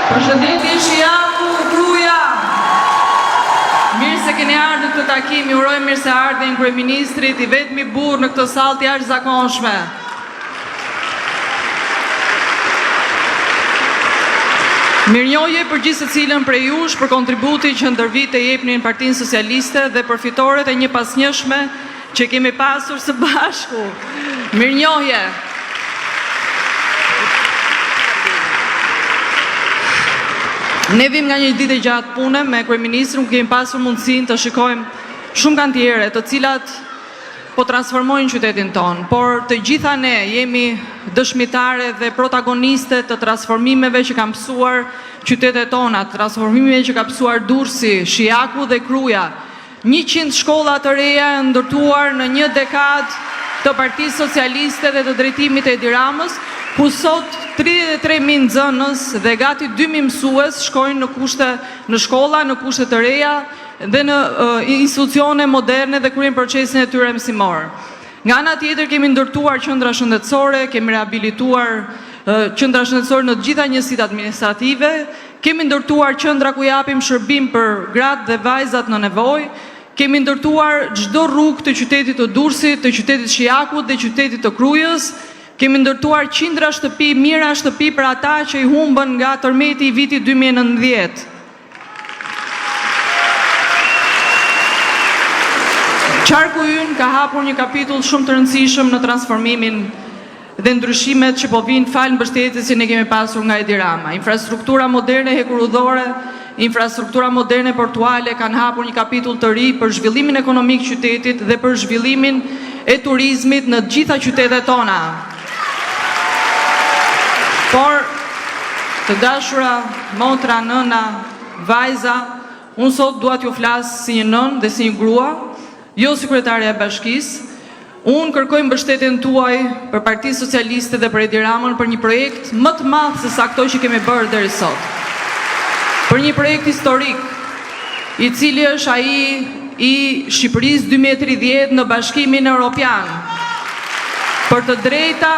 Përshëndetje Shiaku, Kruja. Mirë se keni ardhur në këtë takim, ju uroj mirëseardhjen kryeministrit, I vetmi burr në këtë sallë të jashtëzakonshme. Mirënjohje për gjithë secilën prej jush për kontributin që ndër vite e jepnin Partinë Socialiste dhe për fitoret e një pasnjëshme që kemi pasur së bashku. Mirënjohje. Ne vim nga një ditë e gjatë pune me kryeministrin, kemi pasur mundësinë të shikojmë shumë kantiere të cilat po transformojnë qytetin ton, por të gjitha ne jemi dëshmitare dhe protagoniste të transformimeve që kanë mësuar qytetet tona, transformimeve që ka mësuar Durrësi, Shiaku dhe Kruja. 100 shkolla të reja ndërtuar në një dekadë të Partisë Socialiste dhe të drejtimit e Edi Ramës, ku sot 33.000 nxënës dhe gati 2.000 mësues shkojnë në shkolla, në kushte të reja dhe në institucione moderne dhe kryejnë procesin e tyre mësimor. Nga ana tjetër kemi ndërtuar qendra shëndetësore, kemi rehabilituar qendra shëndetësore në të gjitha njësitë administrative, kemi ndërtuar qendra ku japim shërbim për gratë dhe vajzat në nevojë, kemi ndërtuar çdo rrugë të qytetit të Durrësit, të qytetit Shiakut dhe qytetit të Krujës. Kemi ndërtuar qindra shtëpi, mira shtëpi për ata që I humbën nga tërmeti I vitit 2019. Qarku ynë ka hapur një kapitull shumë të rëndësishëm në transformimin dhe ndryshimet që po vinë falë mbështetjes që ne kemi pasur nga Edi Rama. Infrastruktura moderne hekurudhore, infrastruktura moderne portuale kanë hapur një kapitull të ri për zhvillimin ekonomik qytetit dhe për zhvillimin e turizmit në gjitha qytetet tona. Por, të dashura, motra, nëna, vajza, unë sot dua t'ju flas si një nën dhe si një grua, jo si kryetarja e bashkisë. Unë kërkoj mbështetjen tuaj për Partinë Socialiste dhe për Edi Ramën për një projekt më të madh se sa këto që kemi bërë deri sot. Për një projekt historik, I cili është ai I Shqipërisë 2030 në Bashkimin Evropian. Për të drejta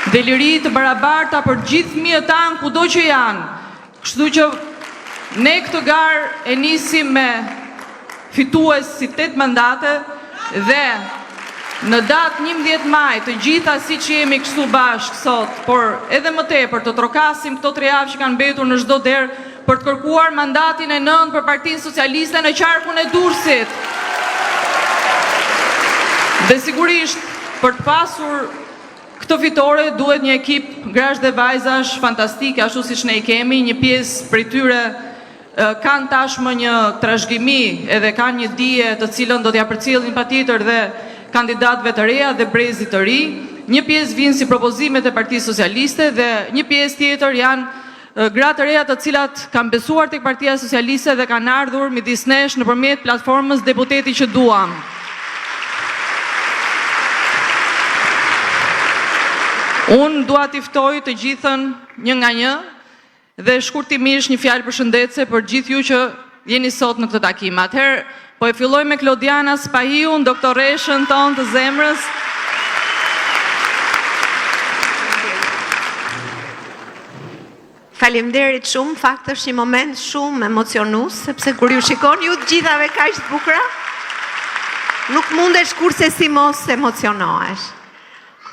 dhe liri të barabarta për gjithë fëmijët tanë kudo që janë. Kështu që ne këtë garë e nisim me fitues si 8 mandate dhe në datë 11 maj të gjitha si që jemi kështu bashkë sot, por edhe më tepër të trokasim këto 3 javë që kanë mbetur në çdo derë për të kërkuar mandatin e 9 për Partinë Socialiste në qarkun e Durrësit. Dhe sigurisht për të pasur këtë fitore duhet një ekip grash dhe vajzash fantastike, ashtu siç ne I kemi, një pjesë prej tyre kanë tashmë një trashëgimi edhe kanë një dije të cilën do t'ja përcjellin patjetër dhe kandidatëve të reja dhe brezit të ri. Një pjesë vijnë si propozimet e Partisë Socialiste dhe një pjesë tjetër janë gratë të reja të cilat kanë besuar tek Partia Socialiste dhe kanë ardhur midis nesh nëpërmjet platformës Deputeti që duam. Unë dua t'i ftoj të gjithën një nga një dhe shkurtimisht një fjalë përshëndetse për gjithë ju që jeni sot në këtë takim. Atëherë, po e filloj me Klodiana Spahiun, doktoreshën tonë të zemrës. Faleminderit shumë, fakt është një moment shumë emocionus, sepse kur ju shikon ju të gjithave kaq të bukura, nuk mundesh kurse si mos emocionohesh.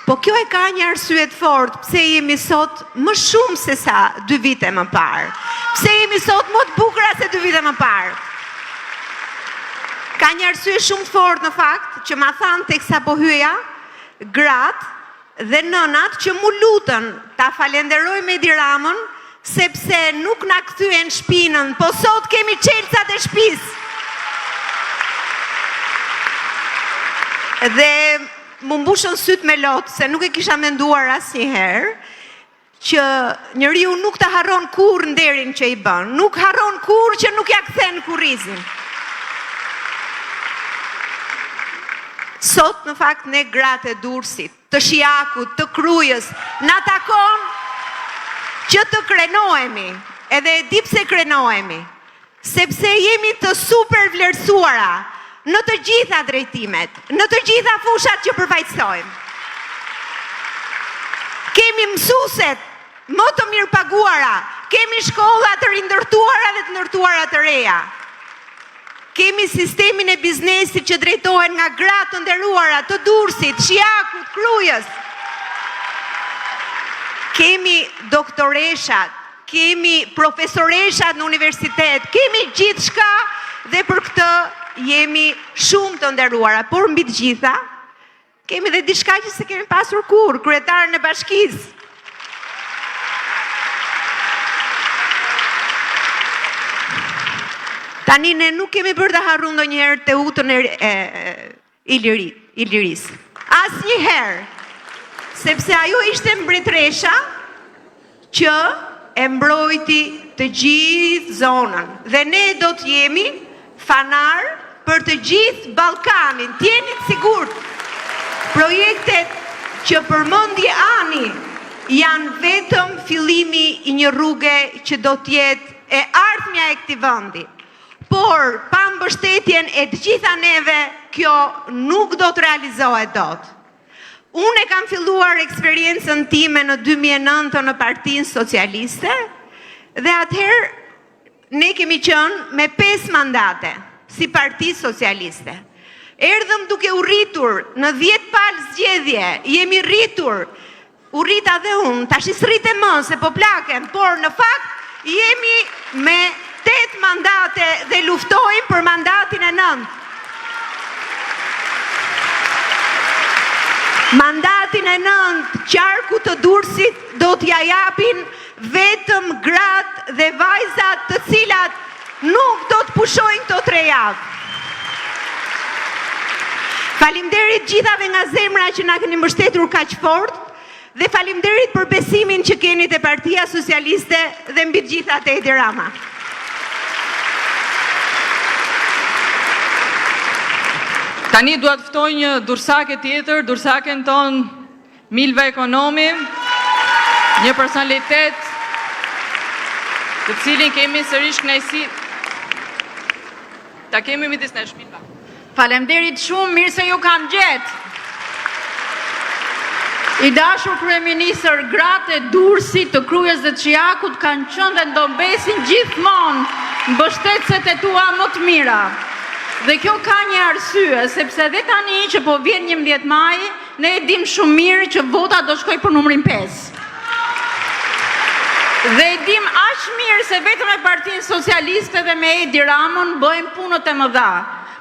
Po kjo e ka një arsye të fortë pse jemi sot më shumë se sa 2 vite më parë. Pse jemi sot më të bukura se 2 vite më parë. Ka një arsye shumë të fortë në fakt që ma thanë teksa po hyja gratë dhe nënat që mu lutën ta falenderojmë Edi Ramën sepse nuk na kthyen shpinën, po sot kemi çelcat e shtëpisë. Dhe mu mbushën syt me lotë, se nuk e kisha menduar asnjëherë që njeriu nuk ta harron kurrë nderin që i bën, nuk harron kurrë që nuk ja kthen kurrizin. Sot në fakt ne gratë e Durrësit, të Shijakut, të Krujës, na takon që të krenohemi, edhe e di pse krenohemi, sepse jemi të super vlerësuara në të gjitha drejtimet, në të gjitha fushat që përfaqësojmë. Kemi mësueset më të mirë paguara, kemi shkolla të rindërtuara dhe të ndërtuara të reja. Kemi sistemin e biznesit që drejtohen nga gratë të nderuara të Durrësit, Shijakut, Krujës. Kemi doktoreshat, kemi profesoreshat në universitet, kemi gjithë shka dhe për këtë jemi shumë të nderuara, por mbi të gjitha, kemi dhe diçka që se kemi pasur kur, kryetarën e bashkisë. Tani ne nuk kemi bërë të harru ndonjëherë të utën e Ilirisë. Asnjëherë, sepse ajo ishte mbretëresha që e mbrojti të gjithë zonën. Dhe ne do të jemi fanar për të gjithë Ballkanin. T'jeni të sigurt. Projektet që përmendje Ani janë vetëm fillimi i një rruge që do të jetë e ardhmja e këtij vendi. Por, pa mbështetjen e të gjitha neve, kjo nuk do të realizohet dot. Unë e kam filluar eksperiencën time në 2009 në Partinë Socialiste, dhe atëherë ne kemi qenë me 5 mandate, si Parti Socialiste. Erdhëm duke u rritur në 10 palë zgjedhje, jemi rritur, u rrita dhe unë, tash i s'rritem më, se po plaken, por në fakt jemi me 8 mandate dhe luftojmë për mandatin e 9. Mandatin e 9 qarku të Durrësit do t'ja japin vetëm gratë dhe vajzat të cilat nuk do të pushojnë këto 3 javë. Faleminderit gjithave nga zemra që na keni mbështetur kaq fort dhe faleminderit për besimin që keni te Partia Socialiste dhe mbi të gjitha te Edi Rama. Tani dua të ftoj një dursake tjetër, dursaken ton Milva Ekonomi, një personalitet të cilin kemi sërish kënaqësi ta kemi midis nesh, Milva. Faleminderit shumë, mirë se ju kam gjetë. I dashur kryeministër, gratë e Durrësit, të Krujës dhe të Shijakut kanë qenë dhe do mbesin gjithmonë mbështetëset e tua më të mira. Dhe kjo ka një arsye, sepse dhe tani që po vjen 11 maj, ne e dim shumë mirë që vota do shkoj për numrin 5. Dhe e dim aq mirë se vetëm me Partinë Socialiste dhe me Edi Ramën bëjmë punët e mëdha.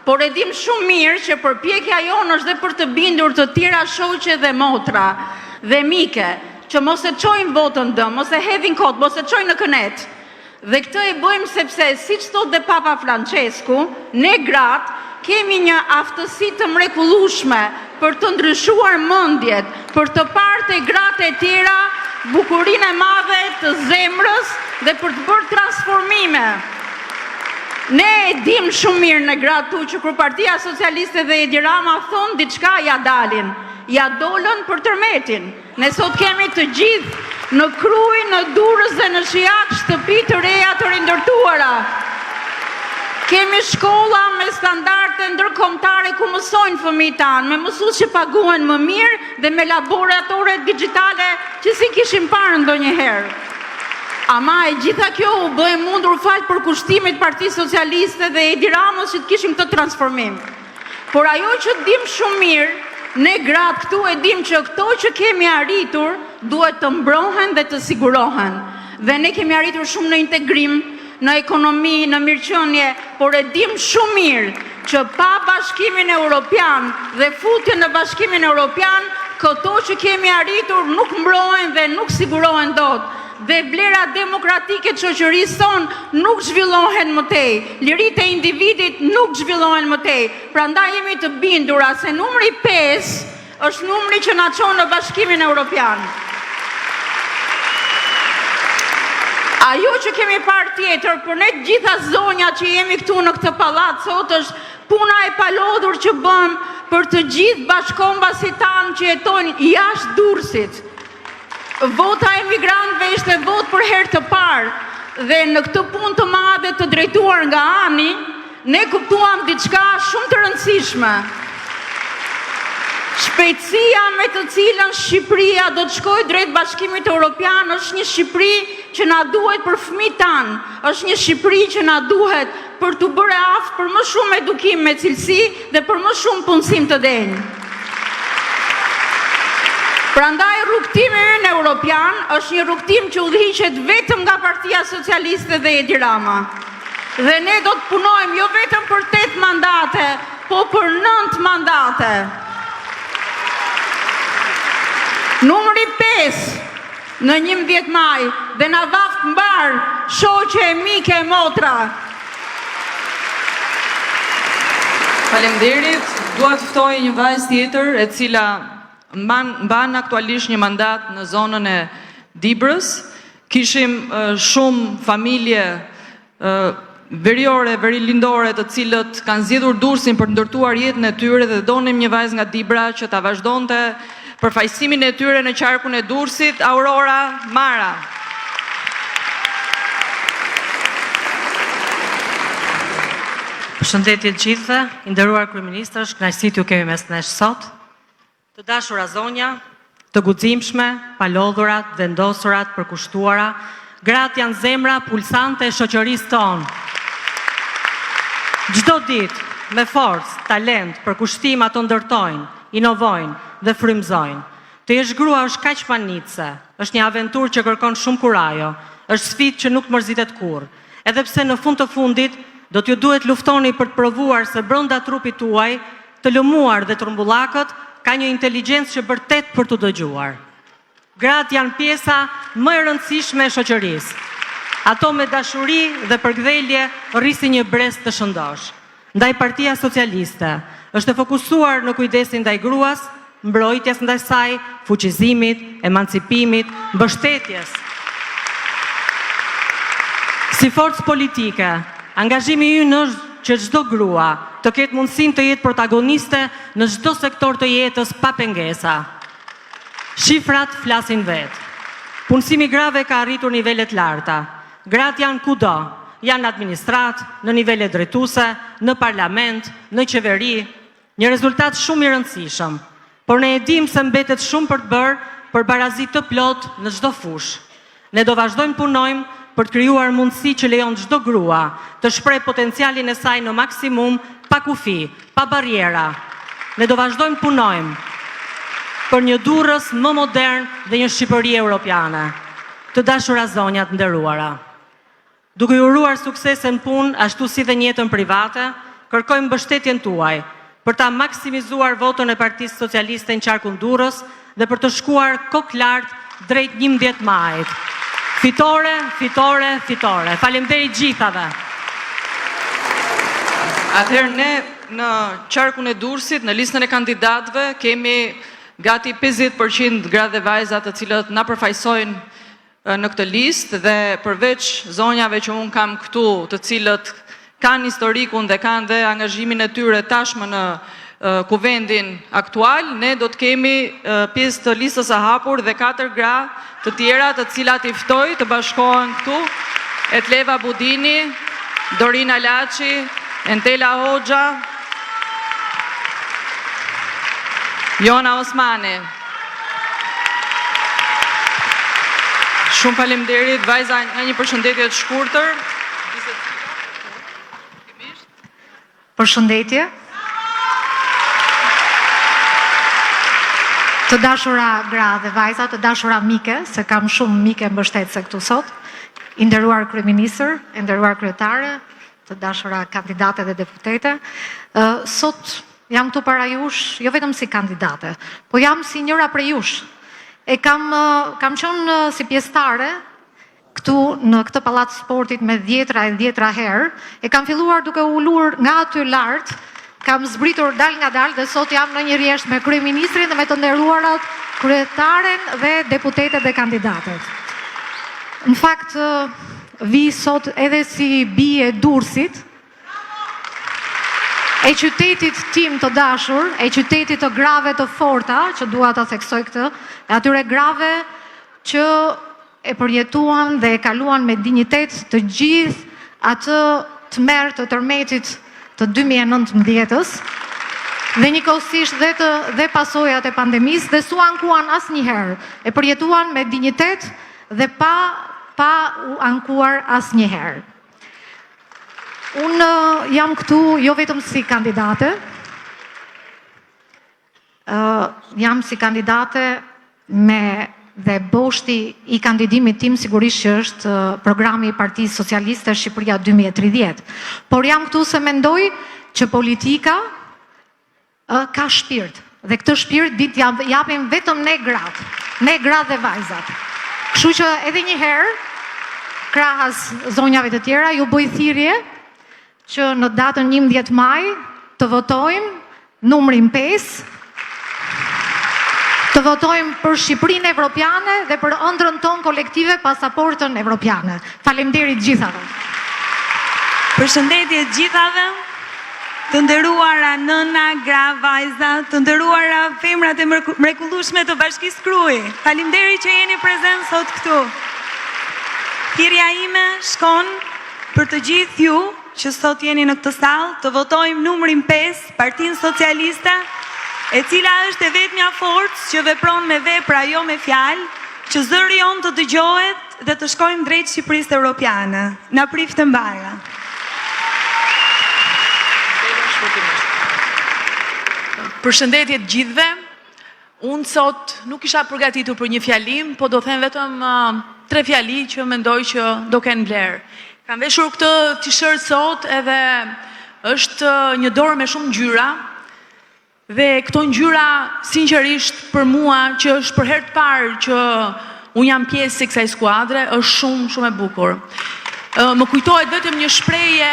Por e dim shumë mirë që përpjekja jonë është dhe për të bindur të tjera shoqe dhe motra dhe mike, që mos e çojnë votën dëm, mos e hedhin kot, mos e çojnë në kënet. Dhe këtë e bëjmë sepse, siç thot dhe Papa Francesku, ne gratë kemi një aftësi të mrekullueshme për të ndryshuar mendjet, për të parë te gratë e tjera bukurinë e madhe të zemrës dhe për të bërë transformime. Ne e dim shumë mirë në gratë tu që kur Partia Socialiste dhe Edi Rama thonë diçka ja dalin, ja dolën për tërmetin. Ne sot kemi të gjithë në Krujë, në Durrës dhe në Shijak shtëpi të reja të rindërtuara. Kemi shkolla me standarde ndërkombëtare ku mësojnë fëmijët tanë, me mësues që paguhen më mirë dhe me laboratore digjitale që si kishim parë ndonjëherë. Ama e gjitha kjo u bëhe mundur fal për kushtimit Partisë Socialiste dhe Edi Ramës që të kishim këtë transformim. Por ajo që dim shumë mirë, ne gratë këtu e dim që këto që kemi arritur duhet të mbrohen dhe të sigurohen. Dhe ne kemi arritur shumë në integrim, në ekonomi, në mirëqenie, por e dim shumë mirë që pa Bashkimin Evropian dhe futjen në Bashkimin Evropian, këto që kemi arritur nuk mbrohen dhe nuk sigurohen dot. Dhe vlera demokratike të shoqërisë tonë nuk zhvillohen më tej. Liritë e individit nuk zhvillohen më tej. Prandaj jemi të bindura se numri 5 është numri që na çon në Bashkimin Evropian. Ajo që kemi parë tjetër, për ne gjitha zonja që jemi këtu në këtë pallat sot është puna e palodhur që bëm për të gjithë bashkombasit tanë që jetojnë jashtë Durrësit. Vota e emigrantëve ishte votë për herë të parë dhe në këtë punë të madhe të drejtuar nga Ani, ne kuptuam diçka shumë të rëndësishme. Shpejtësia me të cilën Shqipëria do të shkojë drejt Bashkimit Evropian është një Shqipëri që na duhet për fëmijët tanë, është një Shqipëri që na duhet për të bërë aftë për më shumë edukim me cilësi dhe për më shumë punësim të denjë. Prandaj rrugtimi ynë evropian është një rrugtim që udhëhiqet vetëm nga Partia Socialiste dhe Edi Rama. Dhe ne do të punojmë jo vetëm për 8 mandate, po për 9 mandate. Numri 5 në 11 maj dhe na vaft mbar shoqe e mike e motra. Faleminderit, dua të ftoj një vajzë tjetër e cila mban aktualisht një mandat në zonën e Dibrës. Kishim shumë familje veriore, verilindore të cilët kanë zgjedhur Durrësin për të ndërtuar jetën e tyre dhe donim një vajzë nga Dibra që ta vazhdonte përfaqësimin e tyre në qarkun e Durrësit, Aurora Mara. Përshëndetje të gjithëve, i nderuar kryeministësh, kënaqësi t'ju kemi mes nesh sot. Të dashura zonja, të guximshme, palodhurat, vendosurat, përkushtuara, gratë janë zemra pulsante e shoqërisë tonë. Çdo ditë, me forcë, talent, përkushtim ato ndërtojnë, inovojnë dhe frymëzojnë. Të jesh grua është kaq panitse, është një aventurë që kërkon shumë kurajo, është sfidë që nuk mërzitet kurrë. Edhe pse në fund të fundit do t'ju duhet luftoni për të provuar se brenda trupit tuaj, të lëmuar dhe trumbullakët ka një inteligjencë që vërtet për të dëgjuar. Gratë janë pjesa më e rëndësishme e shoqërisë. Ato me dashuri dhe përkthjelje rrisin një brez të shëndosh. Ndaj Partia Socialiste është e fokusuar në kujdesin ndaj gruas, mbrojtjes ndaj saj, fuqizimit, emancipimit, mbështetjes. Si forcë politike, angazhimi ynë është që çdo grua të ketë mundësinë të jetë protagoniste në çdo sektor të jetës pa pengesa. Shifrat flasin vetë. Punësimi grave ka arritur nivele të larta. Gratë janë kudo, janë administrat, në nivele drejtuese, në parlament, në qeveri, një rezultat shumë i rëndësishëm. Por ne e dim se mbetet shumë për të bërë për barazi të plot në çdo fushë. Ne do vazhdojmë punojmë për të krijuar mundësi që lejon çdo grua të shpreh potencialin e saj në maksimum, pa kufi, pa barriera. Ne do vazhdojmë punojmë për një Durrës më modern dhe një Shqipëri europiane. Të dashura zonja të nderuara, duke ju uruar suksese në punë ashtu si dhe në jetën private, kërkojmë mbështetjen tuaj për ta maksimizuar votën e Partisë Socialiste në qarkun Durrës dhe për të shkuar kokë lart drejt 11 majit. Fitore, fitore, fitore. Faleminderit gjithave. Atëherë ne në qarkun e Durrësit, në listën e kandidatëve, kemi gati 50% gra dhe vajza të cilët na përfaqësojnë në këtë listë dhe përveç zonjave që unë kam këtu, të cilët kanë historikun dhe kanë dhe angazhimin e tyre tashmë në kuvendin aktual, ne do të kemi pjesë të listës së hapur dhe 4 gra të tjera të cilat i ftoj të bashkohen këtu: Etleva Budini, Dorina Laçi, Entela Hoxha, Jona Osmani. Shumë faleminderit, vajza, nga një përshëndetje të shkurtër. Përshëndetje. Të dashura gra dhe vajza, të dashura mike, se kam shumë mike mbështetëse këtu sot, i nderuar kryeministër, i nderuar kryetare, të dashura kandidate dhe deputete. Sot jam këtu para jush, jo vetëm si kandidate, po jam si njëra prej jush. Kam qenë si pjesëtare këtu në këtë pallat sportit me 10 herë, kam filluar duke u ulur nga aty lart, kam zbritur dal nga dal dhe sot jam në një rjesht me kryeministrin dhe me të nderuarat kryetaren dhe deputetet dhe kandidatet. Në fakt, vi sot edhe si bie e Durrësit, e qytetit tim të dashur, e qytetit të grave të forta, që dua ta theksoj këtë, e atyre grave që e përjetuan dhe e kaluan me dinjitet të gjithë atë tmerr të tërmetit të 2019-s, dhe njëkohësisht dhe pasojat e pandemisë, dhe su ankuan asnjëherë, e përjetuan me dinjitet dhe pa u ankuar asnjëherë. Unë jam këtu jo vetëm si kandidate, jam si kandidate dhe boshti i kandidimit tim sigurisht që është programi i Partisë Socialiste Shqipëria 2030. Por jam këtu se mendoj që politika ka shpirt, dhe këtë shpirt japim vetëm ne gratë dhe vajzat. Kështu që edhe një herë, krahas zonjave të tjera, ju bëj thirrje që në datën 11 maj të votojmë numrin 5, të votojmë për Shqipërinë evropiane dhe për ëndrrën tonë kolektive, pasaportën evropiane. Faleminderit gjithave. Përshëndetje gjithave, të nderuara nëna, gra, vajza, të nderuara femrat e mrekullueshme të Bashkisë Krujë. Faleminderit që jeni prezent sot këtu. Thirrja ime shkon për të gjithë ju që sot jeni në këtë sallë, të votojmë numrin 5, Partinë Socialiste, e cila është e vetmja forcë që vepron me vepra, jo me fjalë, që zëri jon të dëgjohet dhe të shkojmë drejt Shqipërisë Evropiane. Na prift të mbara. Përshëndetje të gjithëve. Unë sot nuk isha përgatitur për një fjalim, po do them vetëm 3 fjali që mendoj që do kenë vlerë. Kam veshur këtë t-shirt sot edhe është një dorë me shumë ngjyra dhe këto ngjyra sinqerisht për mua që është për herë të parë që unë jam pjesë e kësaj skuadre, është shumë e bukur. Më kujtohet vetëm një shprehje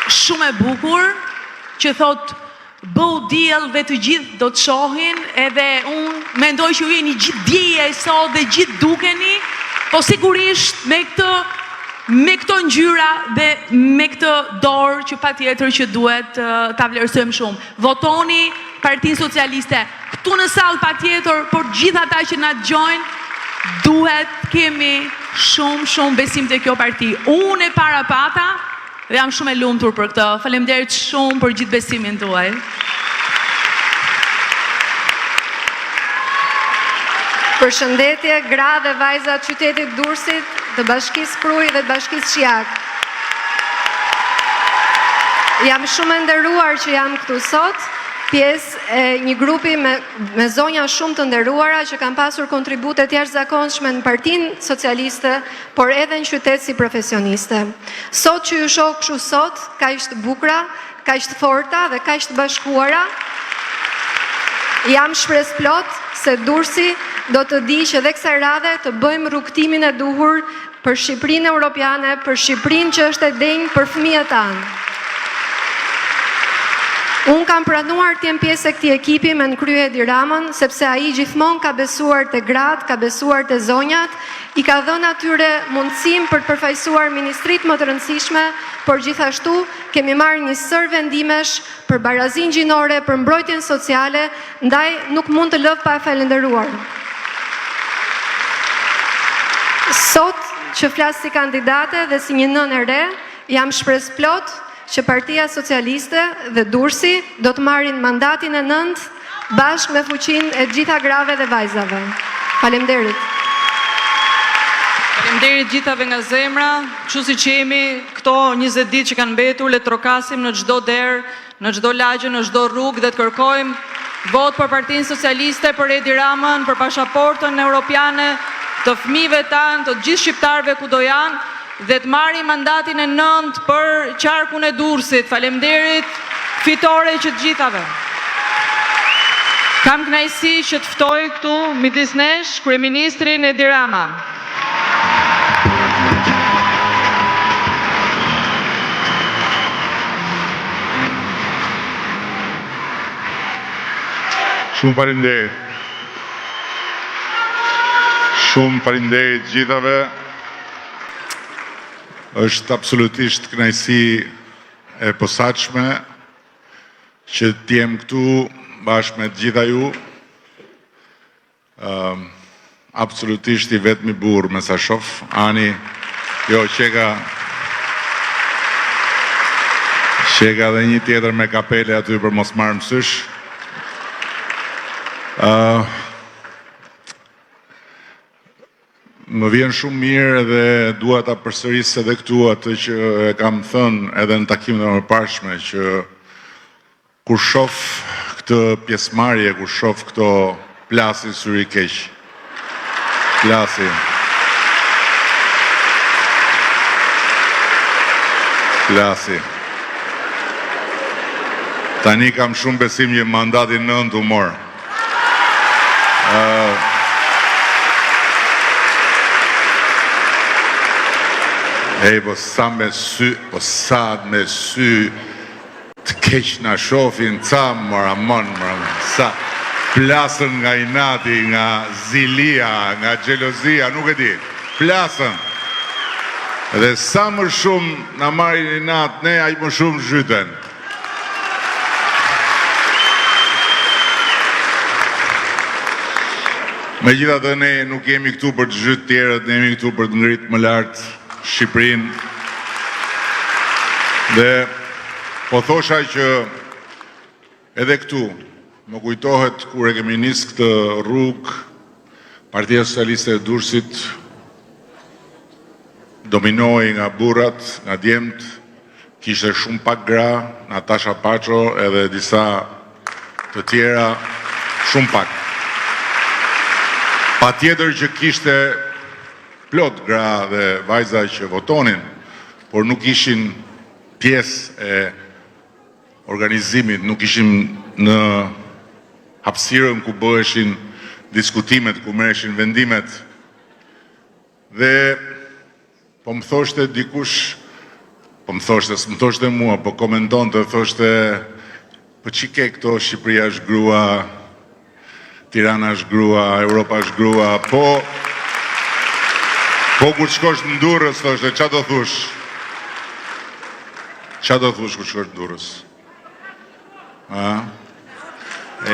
shumë e bukur që thot bëu diell dhe të gjithë do të shohin, edhe unë mendoj që ju jeni gjithë dije sot dhe gjithë dukeni, po sigurisht me këto ngjyra dhe me këtë dorë që patjetër që duhet ta vlerësojmë shumë. Votoni Partinë Socialiste. Këtu në sallë patjetër, por gjithë ata që na dëgjojnë, duhet kemi shumë besim te kjo parti. Unë e parapata dhe jam shumë e lumtur për këtë. Faleminderit shumë për gjithë besimin tuaj. Përshëndetje, gra dhe vajza të qytetit Durrësit, të Bashkisë Krujë dhe të Bashkisë Shijak. Jam shumë e nderuar që jam këtu sot, pjesë e një grupi me zonja shumë të nderuara që kanë pasur kontribute të jashtëzakonshme në Partinë Socialiste, por edhe në qytet si profesioniste. Sot që ju shoh kështu sot, kaq të bukura, kaq të forta dhe kaq të bashkuara, jam shpresplot se Durrësi do të di që dhe kësaj radhe të bëjmë rrugtimin e duhur për Shqipërinë Evropiane, për Shqipërinë që është e denjë për fëmijët tanë. Unë kam pranuar të jem pjesë e këtij ekipi me në krye Edi Ramën, sepse ai gjithmonë ka besuar te gratë, ka besuar te zonjat, i ka dhënë atyre mundësinë për të përfaqësuar ministritë më të rëndësishme, por gjithashtu kemi marrë një sër vendimesh për barazinë gjinore, për mbrojtjen sociale, ndaj nuk mund të lëv pa e falenderuar. Sot që flas si kandidate dhe si një nënë e re, jam shpresplot që Partia Socialiste dhe Durrësi do të marrin mandatin e 9 bashkë me fuqinë e gjitha grave dhe vajzave. Faleminderit. Faleminderit gjithave nga zemra, kështu siç jemi këto 20 ditë që kanë mbetur, le të trokasim në çdo derë, në çdo lagje, në çdo rrugë dhe të kërkojmë vot për Partinë Socialiste, për Edi Ramën, për pasaportën evropiane të fëmijëve tanë, të gjithë shqiptarëve kudo janë, dhe të marri mandatin e 9 për qarkun e Durrësit. Faleminderit, fitore që të gjithave. Kam kënaqësi që të ftoj këtu midis nesh kryeministrin Edi Rama. Shumë faleminderit. Shumë faleminderit gjithave. Është absolutisht kënaqësi e posaçme që të jem këtu bashkë me të gjitha ju. Absolutisht i vetmi burr me sa shoh. Ani, jo qeka dhe një tjetër me kapele aty për mos marrë mësysh. Më vjen shumë mirë dhe dua ta përsëris edhe këtu atë që e kam thënë edhe në takimet e mëparshme, që kur shoh këtë pjesëmarrje, kur shoh këto plasi syri keq. Plasi. Tani kam shumë besim që mandatin 9 u mor. Po sa me sy të keq na shofin, sa sa plasën nga inati, nga zilia, nga xhelozia, nuk e di, plasën. Dhe sa më shumë na marrin inat, ne aq më shumë zhyten. Megjithatë ne nuk jemi këtu për të zhyt tjerët, ne jemi këtu për të ngritë më lart Shqipërinë. Dhe po thosha që edhe këtu më kujtohet kur e kemi nis këtë rrugë, Partia Socialiste e Durrësit dominoi nga burrat, nga djemt, kishte shumë pak gra, Natasha Paço edhe disa të tjera shumë pak. Patjetër që kishte plot gra dhe vajza që votonin, por nuk ishin pjesë e organizimit, nuk ishin në hapësirën ku bëheshin diskutimet, ku merreshin vendimet. Dhe po më thoshte dikush, s'më thoshte mua, po komentonte, thoshte, po çi ke këto, Shqipëria është grua, Tirana është grua, Europa është grua, po kur shkosh në Durrës, thoshte, qa do thush? Qa do thush kur shkosh në Durrës?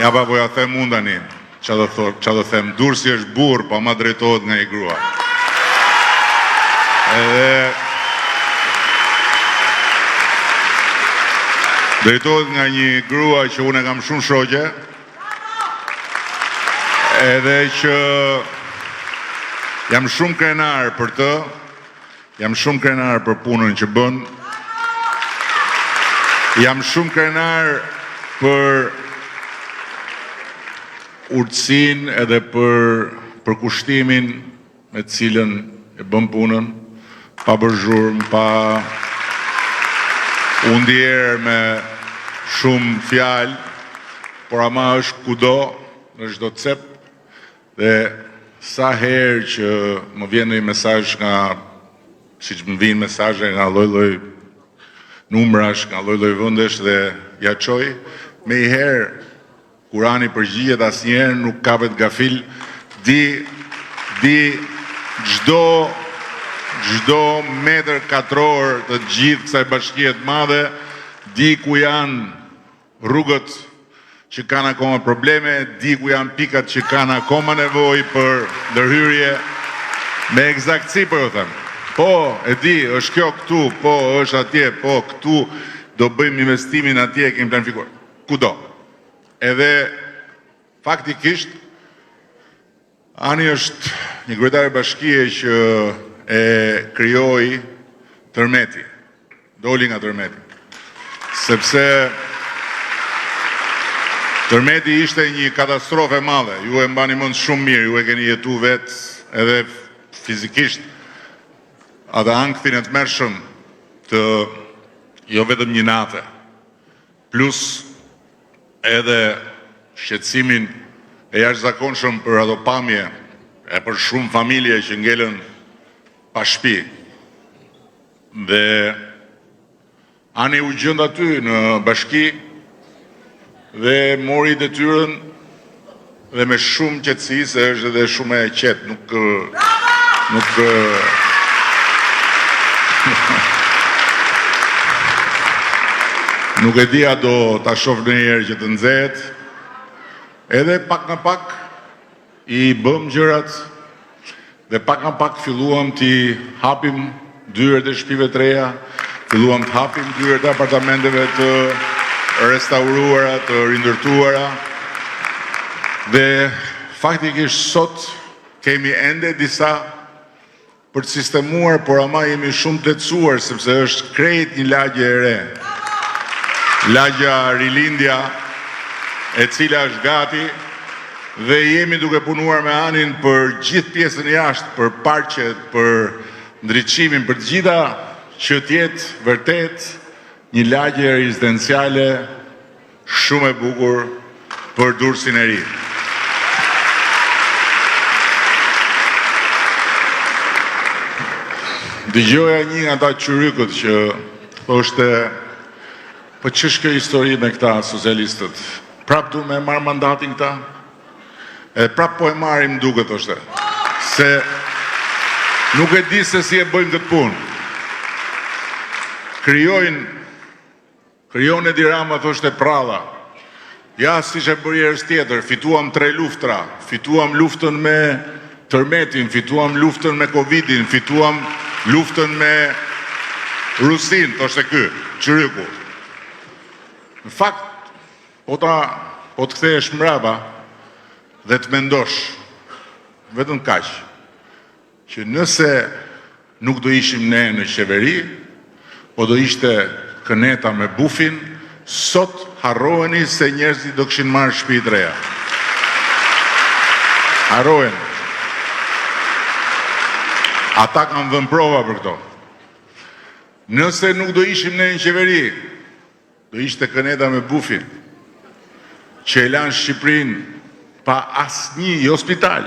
Ja pa po ja them unë tani, qa do them, Durrësi është burr, po ama drejtohet nga i grua. Edhe drejtohet nga një grua që unë e kam shumë shoqe, edhe që jam shumë krenar për të, jam shumë krenar për punën që bën, jam shumë krenar për urtësinë edhe për kushtimin me cilën e bën punën, pa bërë zhurmë, pa u ndjerë me shumë fjalë, por ama është kudo, në çdo cep. Dhe sa herë që më vjen një mesazh nga, siç më vijnë mesazhe nga lloj-lloj numrash, nga lloj-lloj vendesh dhe ja çoj, me i herë Kurani përgjigjet, asnjëherë nuk kapet gafil, di çdo metër katror të gjithë kësaj bashkie të madhe, di ku janë rrugët që kanë akoma probleme, di ku janë pikat që kanë akoma nevojë për ndërhyrje, me eksaktësi për o them. Po, e di, është kjo këtu, po, është atje, po, këtu, do bëjmë investimin atje, kemi planifikuar. Kudo. Edhe, faktikisht, Ani është një kryetare bashkie që e krijoi tërmeti, doli nga tërmeti. Sepse tërmeti ishte një katastrofë e madhe, ju e mbani mend shumë mirë, ju e keni jetu vetë edhe fizikisht. atë anktin e të mërshëm të jo vetëm një nate, plus edhe shqetësimin e jashtëzakonshëm për ato pamje e për shumë familje që ngelen pa shtëpi. Dhe ani u gjend aty në bashki dhe mori detyrën dhe me shumë qetësi, se është edhe shumë e qetë, nuk e dia do ta shoh në njerë që të nxehet, edhe pak në pak i bëm gjërat dhe pak në pak filluam t'i hapim dyert e shtëpive të reja, filluam të hapim dyert e apartamenteve të restauruara, të rindërtuara. Dhe faktikisht sot kemi ende disa për të sistemuar, por ama jemi shumë të lehtësuar sepse është krejt një lagje e re. Lagja Rilindja, e cila është gati, dhe jemi duke punuar me anin për gjithë pjesën jashtë, për parqet, për ndriçimin, për të gjitha që t'jetë vërtet një lagje rezidenciale shumë e bukur për Durrësin e ri. Dëgjoja një nga ta qyrykët që thoshte, po ç'është kjo histori me këta socialistët? Prap du me marrë mandatin këta? E prap po e marrim duket, thoshte. Se nuk e di se si e bëjmë këtë punë. Krijon Edi Rama, thoshte pralla. Ja, si që bërë herës tjetër, fituam 3 luftra, fituam luftën me tërmetin, fituam luftën me Covidin, fituam luftën me Rusin, thoshte ky, qyryku. Në fakt, po të kthehesh mbrapa dhe të mendosh, vetëm kaq, që nëse nuk do ishim ne në qeveri, po do ishte Këneta me Bufin, sot harroheni se njerëzit do kishin marrë shtëpi të reja. Harrohen. Ata kanë vënë prova për këto. Nëse nuk do ishim ne në qeveri, do ishte Këneta me Bufin, që e lanë Shqipërinë pa asnjë, jo spital,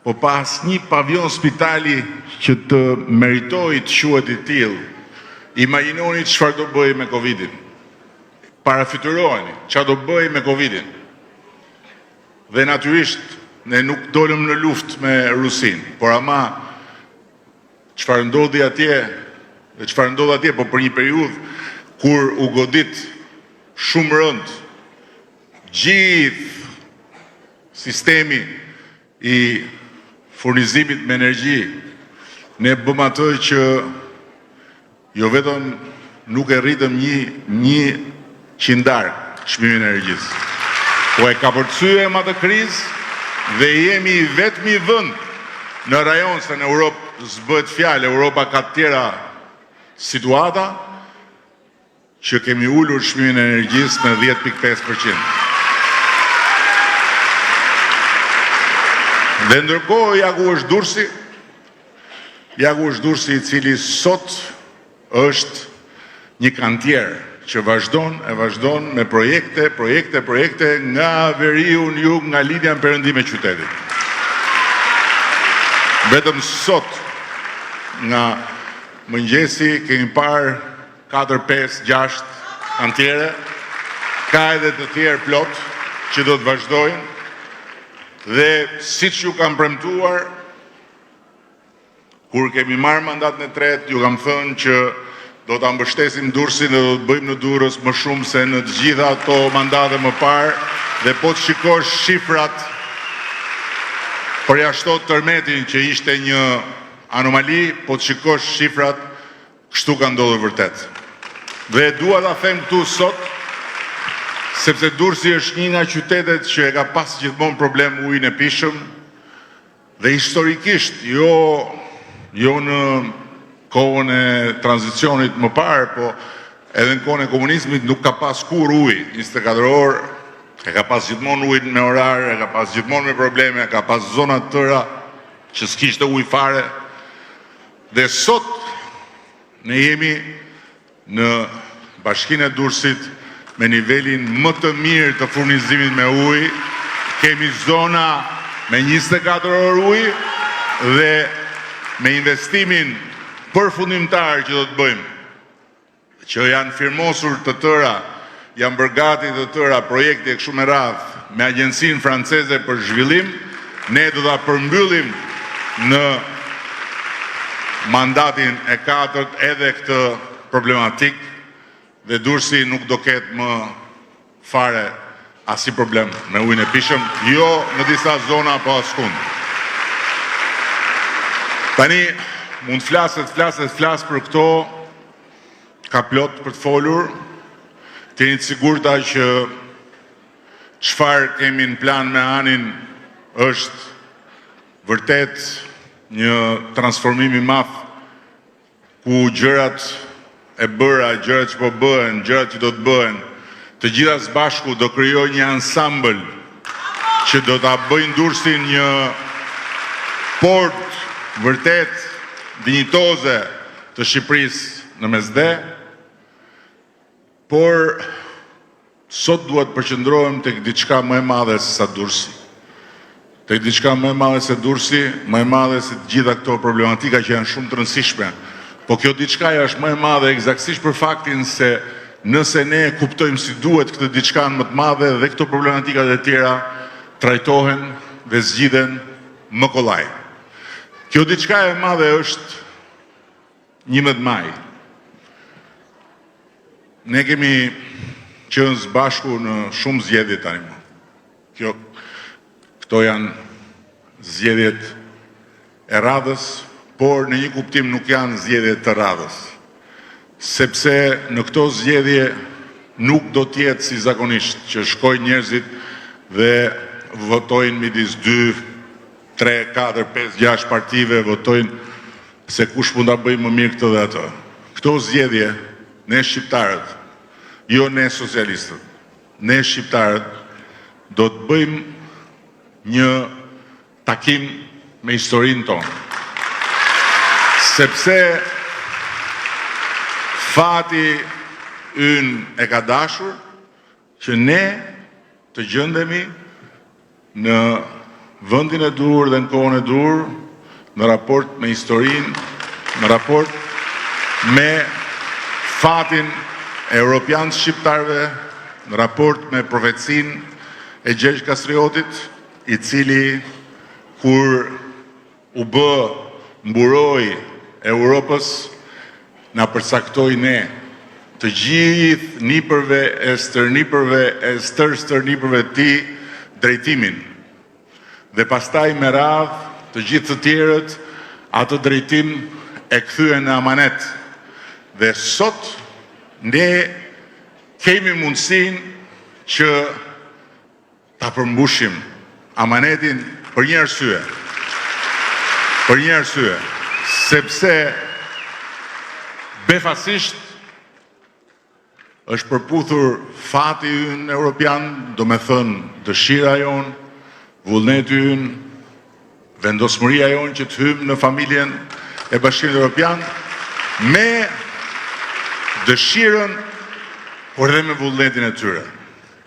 po pa asnjë pavion spitali që të meritoj të quhet i tillë. Imagjinoni çfarë do bëj me Covidin. Parafituroheni çfarë do bëj me Covidin. Dhe natyrisht ne nuk dolëm në luftë me Rusin, por ama çfarë ndodhi atje, dhe çfarë ndodh atje, po për një periudhë kur u godit shumë rënd gjithë sistemi i furnizimit me energji, ne bëm atë që jo vetëm nuk e rritëm një qindar çmimin e energjisë, po e kapërcyem atë krizë dhe jemi vetmi vend në rajon, se në Europë s'bëhet fjalë, Europa ka të tjera situata, që kemi ulur çmimin e energjisë me 10.5%. Dhe ndërkohë Jagu është Durrësi, i cili sot është një kantier që vazhdon me projekte nga veriu në jug, nga lidhja në perëndim e qytetit. Vetëm sot nga mëngjesi kemi parë 4, 5, 6 kantiere, ka edhe të tjerë plot që do të vazhdojnë, dhe siç ju kam premtuar, kur kemi marrë mandatin e tretë, ju kam thënë që do ta mbështesim Durrësin dhe do të bëjmë në Durrës më shumë se në të gjitha ato mandate më parë, dhe po të shikosh shifrat, përjashtot tërmetin që ishte një anomali, po të shikosh shifrat, kështu ka ndodhur vërtet. Dhe dua ta them këtu sot, sepse Durrësi është një nga qytetet që e ka pas gjithmonë problem ujin e pishëm, dhe historikisht, jo në kohën e tranzicionit më parë, po edhe në kohën e komunizmit nuk ka pas kur ujë, 24 orë, e ka pas gjithmonë ujë me orar, e ka pas gjithmonë me probleme, e ka pas zonat tëra që s'kishte ujë fare. Dhe sot Ne jemi në Bashkinë e Durrësit me nivelin më të mirë të furnizimit me ujë. Kemi zona me 24 orë ujë dhe me investimin përfundimtar që do të bëjmë, që janë firmosur të tëra, janë bërgati të tëra projekte kështu me radhë me agjencinë franceze për zhvillim, ne do ta përmbyllim në mandatin e 4 edhe këtë problematik dhe Durrësi nuk do ketë më fare asnjë problem me ujin e pishëm, jo në disa zona po askund. Tani mund flas për këto, ka plot për të folur, të jeni të sigurta që çfarë kemi në plan me Anin është vërtet një transformim i madh ku gjërat e bëra, gjërat që po bëhen, gjërat që do të bëhen, të gjitha së bashku do krijojnë një ansambël që do ta bëjnë Durrësin një port vërtet dinjitoze të Shqipërisë në mesdhe, por sot duhet përqendrohem tek diçka më e madhe se sa Durrësi. Tek diçka më e madhe se Durrësi, më e madhe se të gjitha këto problematika që janë shumë të rëndësishme. Po kjo diçka është më e madhe eksaktësisht për faktin se nëse ne kuptojmë si duhet këtë diçkan më të madhe dhe këto problematikat e tjera trajtohen dhe zgjidhen më kollaj. Kjo diçka e madhe është 11 maj. Ne kemi qenë së bashku në shumë zgjedhje tani më. Këto janë zgjedhjet e radhës, por në një kuptim nuk janë zgjedhjet të radhës. Sepse në këto zgjedhje nuk do t'jetë si zakonisht që shkojnë njerëzit dhe votojnë midis 2, 3, 4, 5, 6 partive, votojnë se kush mund ta bëjë më mirë këtë dhe atë. Këto zgjedhje, ne shqiptarët, jo ne socialistët, ne shqiptarët do të bëjmë një takim me historinë tonë. Sepse fati ynë e ka dashur që ne të gjendemi në vendin e dur dhe në kohën e dur, në raport me historinë, në raport me fatin e europian shqiptarëve, në raport me profecinë e Gjergj Kastriotit, i cili kur u bë mburoi Europës, na përcaktoi ne të gjithë nipërve e stërnipërve e stërnipërve të tij drejtimin. Dhe pastaj me radhë të gjithë të tjerët atë drejtim e kthyen në amanet. Dhe sot ne kemi mundësinë që ta përmbushim amanetin për një arsye. Për një arsye, sepse befasisht është përputhur fati ynë europian, do me thënë dëshira jonë, vullneti ynë, vendosmëria jonë që të hymë në familjen e Bashkimit Evropian, me dëshirën, por edhe me vullnetin e tyre.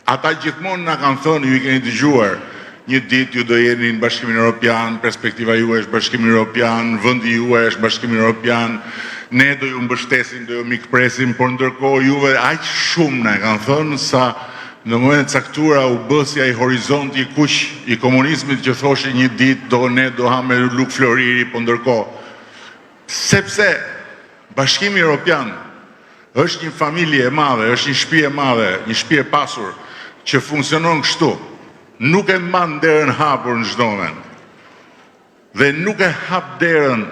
Ata gjithmonë na kanë thënë, ju i keni dëgjuar, një ditë ju do jeni në Bashkimin Evropian, perspektiva ju është Bashkimi Evropian, vendi ju është Bashkimi Evropian, ne do ju mbështesim, do ju mikpresim, por ndërkohë juve aq shumë na kanë thënë sa në moment caktura u bë si ai horizonti i kuq i komunizmit që thoshte një ditë ne do ha me luk floriri, po ndërkohë sepse Bashkimi Evropian është një familje e madhe, është një shtëpi e madhe, një shtëpi e pasur që funksionon kështu. Nuk e mban derën hapur në çdo moment. Dhe nuk e hap derën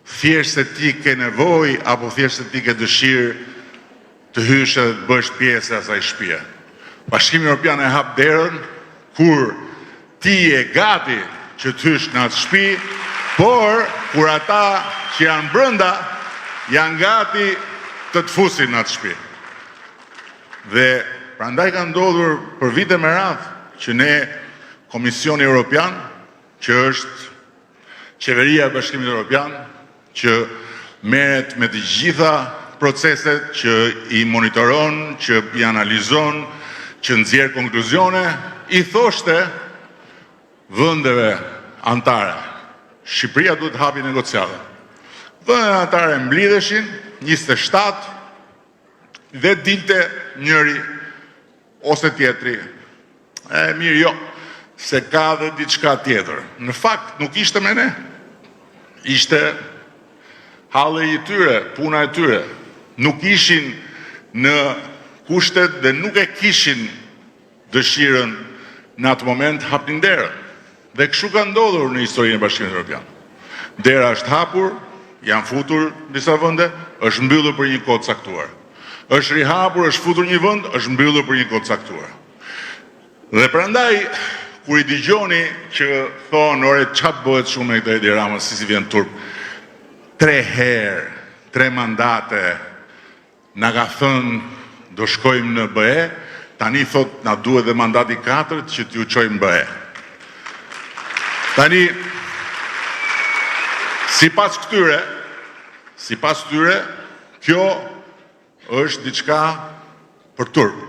thjesht se ti ke nevojë apo thjesht se ti ke dëshirë të hysh dhe të bësh pjesë e asaj shtëpie. Bashkimi Evropian e hap derën kur ti je gati që të hysh në atë shtëpi, por kur ata që janë brenda janë gati të të fusin në atë shtëpi. Dhe prandaj ka ndodhur për vite me radhë që ne Komisioni Evropian, që është qeveria e Bashkimit Evropian, që merret me të gjitha proceset që i monitoron, që i analizon, që nxjerr konkluzione, i thoshte vendeve antare. Shqipëria duhet të hapi negociate. Vendet antare mblidheshin 27 dhe dilte njëri ose tjetri. Mirë jo, se ka dhe diçka tjetër. Në fakt nuk ishte me ne. Ishte halli i tyre, puna e tyre. Nuk ishin në kushtet dhe nuk e kishin dëshirën në atë moment hapnin derën. Dhe kështu ka ndodhur në historinë e Bashkimit Evropian. Dera është hapur, janë futur disa vende, është mbyllur për një kohë caktuar. Është rihapur, është futur një vend, është mbyllur për një kohë caktuar. Dhe prandaj kur i dëgjoni që thonë, ore çfarë bëhet shumë me këtë Edi Rama, si vjen turp. 3 herë, 3 mandate na ka thënë do shkojmë në BE, tani thot na duhet dhe mandati 4 që t'ju çojmë BE. Tani sipas këtyre, kjo është diçka për turp.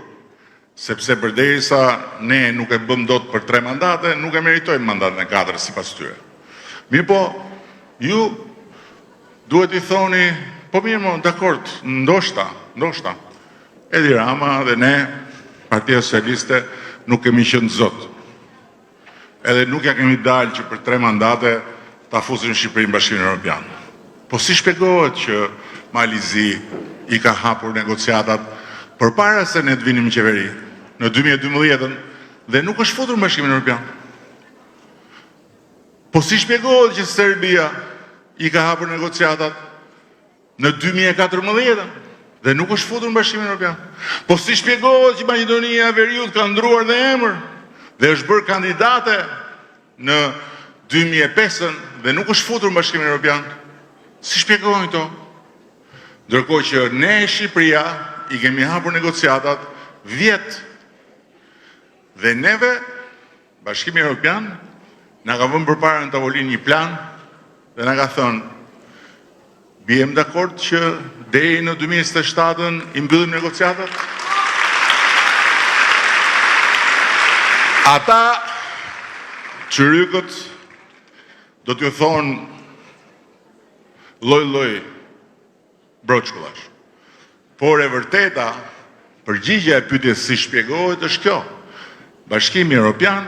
Sepse përderisa ne nuk e bëm dot për 3 mandate, nuk e meritojmë mandatin e 4 sipas tyre. Mirë po, ju duhet i thoni, po mirë mo, dakord, ndoshta, Edi Rama dhe ne, Partia Socialiste, nuk kemi qenë zot. Edhe nuk ja kemi dalë që për 3 mandate ta fusim Shqipërinë në Bashkimin Evropian. Po si shpjegohet që Malizi i ka hapur negociatat përpara se ne të vinim në qeveri, në 2012 dhe nuk është futur në Bashkimin Evropian? Po si shpjegohet që Serbia i ka hapur negociatat në 2014 dhe nuk është futur në Bashkimin Evropian? Po si shpjegohet që Maqedonia e Veriut ka ndruar dhe emër dhe është bërë kandidate në 2005 dhe nuk është futur në Bashkimin Evropian? Si shpjegohen këto? Ndërkohë që ne Shqipëria i kemi hapur negociatat 10 dhe neve Bashkimi Evropian na ka vënë përpara në tavolinë një plan dhe na ka thënë bijem dakord që deri në 2027 i mbyllim negociatat? Ata çyrykët do t'ju thonë lloj broçkullash. Por e vërteta, përgjigjja e pyetjes si shpjegohet është kjo. Bashkimi Evropian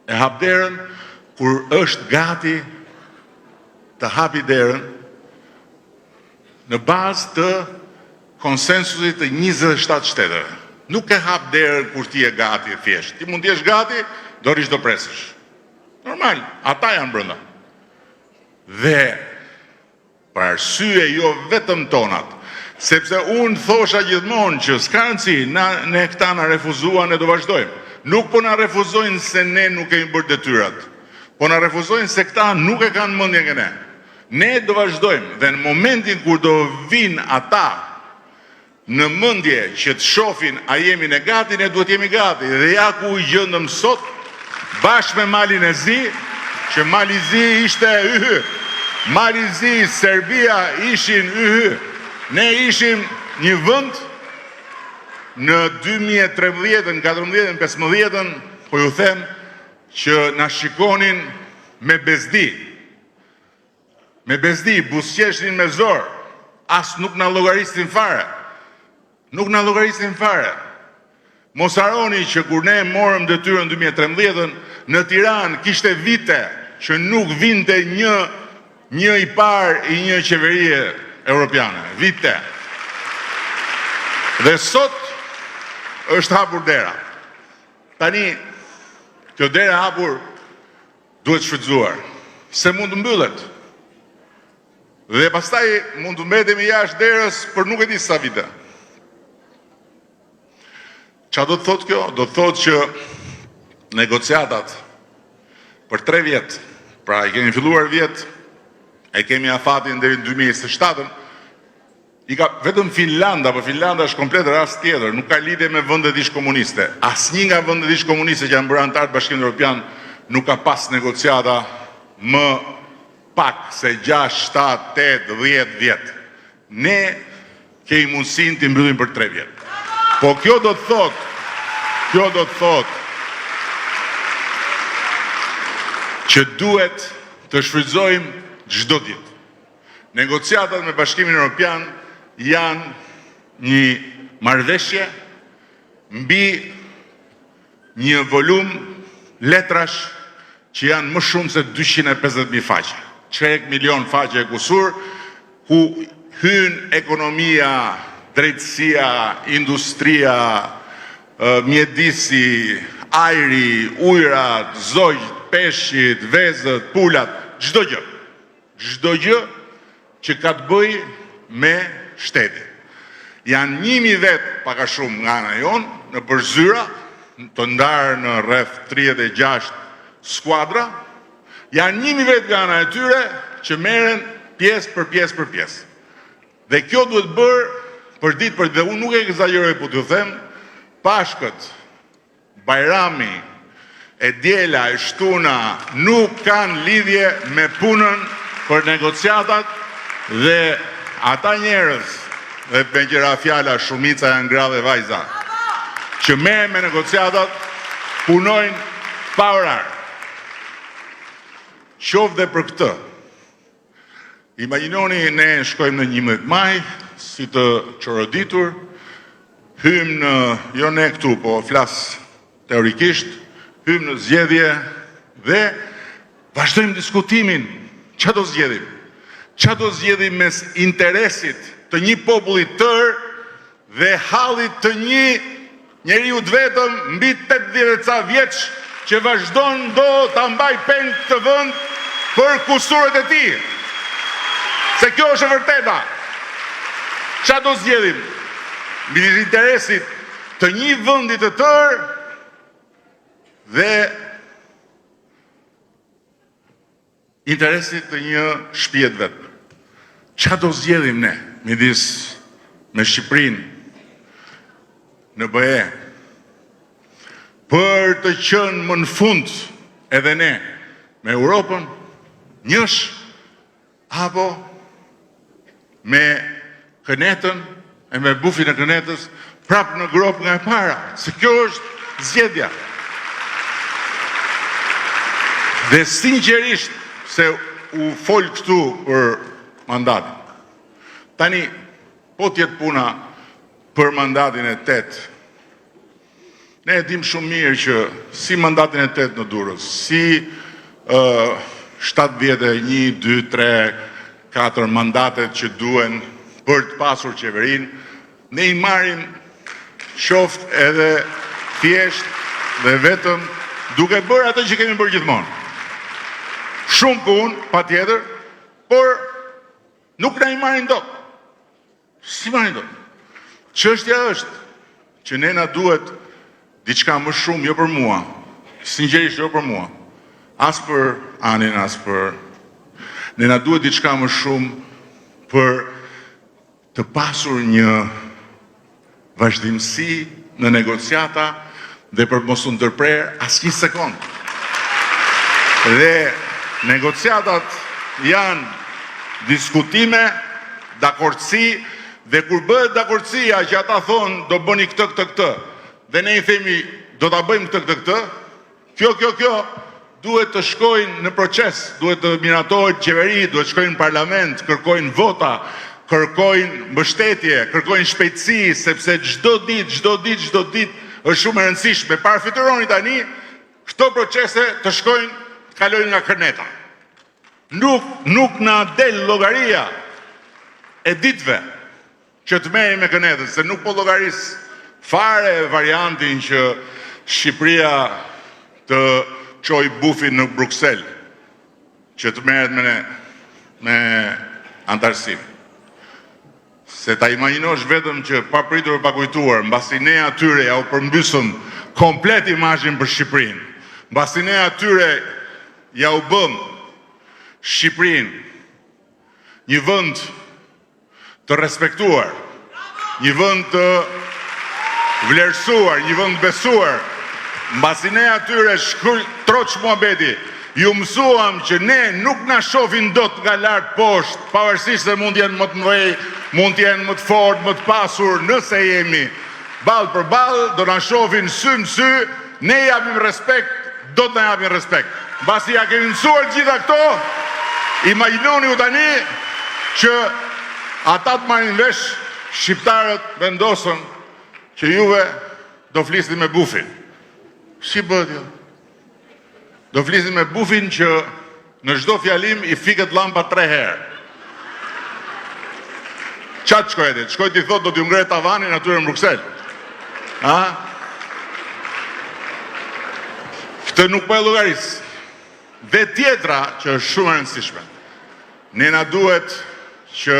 e hap derën kur është gati të hapi derën në bazë të konsensusit të 27 shteteve. Nuk e hap derën kur ti je gati e thjesht. Ti mund t'jesh gati, dorish do presësh. Normal, ata janë brenda. Dhe për arsye jo vetëm tonat, sepse unë thosha gjithmonë që s'ka rëndësi, ne këta na refuzuan e do vazhdojmë. Nuk po na refuzojnë se ne nuk kemi bërë detyrat, po na refuzojnë se këta nuk e kanë mendjen nga ne. Ne do vazhdojmë dhe në momentin kur do vinë ata në mendje që të shohin a jemi ne gati, ne duhet jemi gati. Dhe ja ku i gjendëm sot bashkë me Malin e Zi, që Malizi ishte yhy. Malizi, Serbia ishin yhy. Ne ishim një vend në 2013, 2014, 2015, po ju them që na shikonin me bezdi. Me bezdi, buzëqeshnin me zor, as nuk na llogarisnin fare. Nuk na llogarisnin fare. Mos harroni që kur ne morëm detyrën 2013, në Tiranë kishte vite që nuk vinte një i parë i një qeverie europiane. Vite. Dhe sot është hapur dera. Tani, kjo dera hapur duhet shfrytzuar. Se mund të mbyllet. Dhe pastaj mund të mbetemi jashtë derës për nuk e di sa vite. Qa do të thot kjo? Do të thot që negociatat për 3 vjetë, pra i kemi filluar vjetë, e kemi afatin deri në 2027, i ka vetëm Finlanda, po Finlanda është komplet rast tjetër, nuk ka lidhje me vendet ish komuniste. Asnjë nga vendet ish komuniste që janë bërë antar të Bashkimit Evropian nuk ka pas negociata më pak se 6, 7, 8, 10 vjetë. Ne kemi mundësin të mbyllim për 3 vjetë. Po kjo do të thot që duhet të shfrytëzojmë çdo ditë. Negociatat me Bashkimin Evropian janë një marrëveshje mbi një volum letrash që janë më shumë se 250.000 faqe. 3 milion faqe e kusur, ku hyn ekonomia, drejtësia, industria, mjedisi, ajri, ujrat, zogjt, peshqit, vezët, pulat, çdo gjë. Çdo gjë që ka të bëj me shtetin. Janë 1000 vetë paka shumë nga ana jonë, në përzyra, të ndarë në rreth 36 skuadra, janë 1000 vetë nga ana e tyre që merren pjesë për pjesë. Dhe kjo duhet bërë për ditë, dhe unë nuk e egzagjeroj, po t'ju them, Pashkët, Bajrami, e Djela, e Shtuna nuk kanë lidhje me punën për negociatat, dhe ata njerëz, dhe me gjera fjala shumica janë gra dhe vajza, që merren me negociatat, punojnë pa orar. Qoftë dhe për këtë. Imagjinoni ne shkojmë në 11 maj, si të çoroditur, hymë në, jo ne këtu, po flas teorikisht, hymë në zgjedhje dhe vazhdojmë diskutimin. Çfarë do zgjedhim? Çfarë do zgjedhim mes interesit të një populli tërë dhe hallit të një njeriu të vetëm mbi 80 vjeç që vazhdon do ta mbaj peng këtë vend për kusuret e tij. Se kjo është e vërteta. Çfarë do zgjedhim? Midis interesit të një vendi të tërë dhe interesit të një shtëpie të vetme. Çfarë do zgjedhim ne midis me Shqipërinë në BE për të qenë më në fund edhe ne me Europën, njësh apo me kënetën e me bufin e kënetës prapë në grop nga e para, se kjo është zgjedhja. Dhe sinqerisht se u fol këtu për mandatin. Tani, po tjetë puna për mandatin e 8, ne e dim shumë mirë që si mandatin e 8 në Durrës, si 7 vjetë, 1, 2, 3, 4 mandatet që duen për të pasur qeverin, ne i marim qoftë edhe thjesht dhe vetëm duke bërë atë që kemi bërë gjithmonë. Shumë punë, pa tjetër, por nuk na i marim dot. Si marim dot? Çështja është që ne na duhet diçka më shumë, jo për mua, sinqerisht jo për mua, as për Anin, as për... Ne na duhet diçka më shumë për të pasur një vazhdimsi në negociata dhe për mos u ndërprer asnjë sekond. Dhe negociatat janë diskutime, dakordsi, dhe kur bëhet dakordsia që ata thonë do bëni këtë, dhe ne i themi do ta bëjmë këtë, kjo duhet të shkojnë në proces, duhet të miratohet qeveri, duhet të shkojnë në parlament, kërkojnë vota, kërkojnë mbështetje, kërkojnë shpejtësi, sepse çdo ditë është shumë e rëndësishme. Parafitëroni tani këto procese të shkojnë, të kalojnë nga kërneta. Nuk na del llogaria e ditëve që të merrem me kërnetën, se nuk po llogaris fare variantin që Shqipëria të çoj bufin në Bruksel, që të merret me antarësim. Se ta imagjinosh vetëm që pa pritur e pa kujtuar, mbasi ne atyre ja u përmbysëm komplet imazhin për Shqipërinë, mbasi ne atyre ja u bëm Shqipërinë një vend të respektuar, një vend të vlerësuar, një vend besuar, mbasi ne atyre troç muhabeti ju mësuam që ne nuk na shohin dot nga lart poshtë, pavarësisht se mund jenë më të mëdhej, mund të jenë më të fortë, më të pasur, nëse jemi ballë për ballë, do na shohin sy në sy, ne japim respekt, do të na japin respekt. Mbasi ja kemi mësuar gjitha këto, imagjinoni u tani që ata të marrin vesh, shqiptarët vendosën që juve do flisni me bufin. Si bëhet jo? Do flisni me bufin që në çdo fjalim i fiket llampa 3 herë. Qatë shkoj atë? Shkoj t'i thot do t'ju ngre tavanin atyre në Bruksel. A? Këtë nuk po e llogaris. Dhe tjetra që është shumë e rëndësishme. Ne na duhet që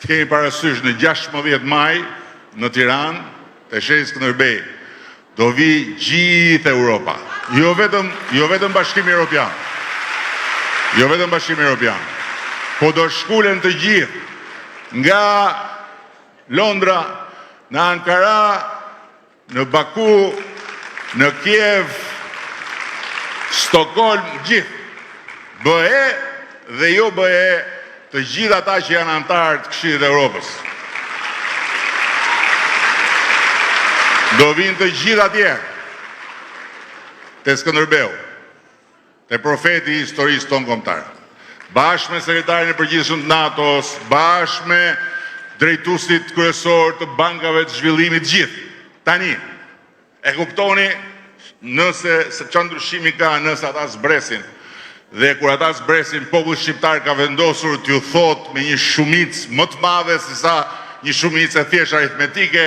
të kemi parasysh në 16 maj në Tiranë, te shehi Skënderbej, do vi gjithë Europa. Jo vetëm Bashkimi Evropian. Jo vetëm Bashkimi Evropian. Po do shkulen të gjithë nga Londra, në Ankara, në Baku, në Kiev, Stockholm, gjithë. BE dhe jo BE, të gjithë ata që janë antarë të Këshillit të Evropës. Do vinë të gjithë atje, te Skënderbeu, te profeti i historisë tonë kombëtare, bashkë me sekretarin e përgjithshëm të NATO-s, bashkë me drejtuesit kryesor të bankave të zhvillimit, gjithë. Tani, e kuptoni nëse çfarë ndryshimi ka nëse ata zbresin. Dhe kur ata zbresin, populli shqiptar ka vendosur t'ju thot me një shumicë më të madhe se sa një shumicë e thjesht aritmetike,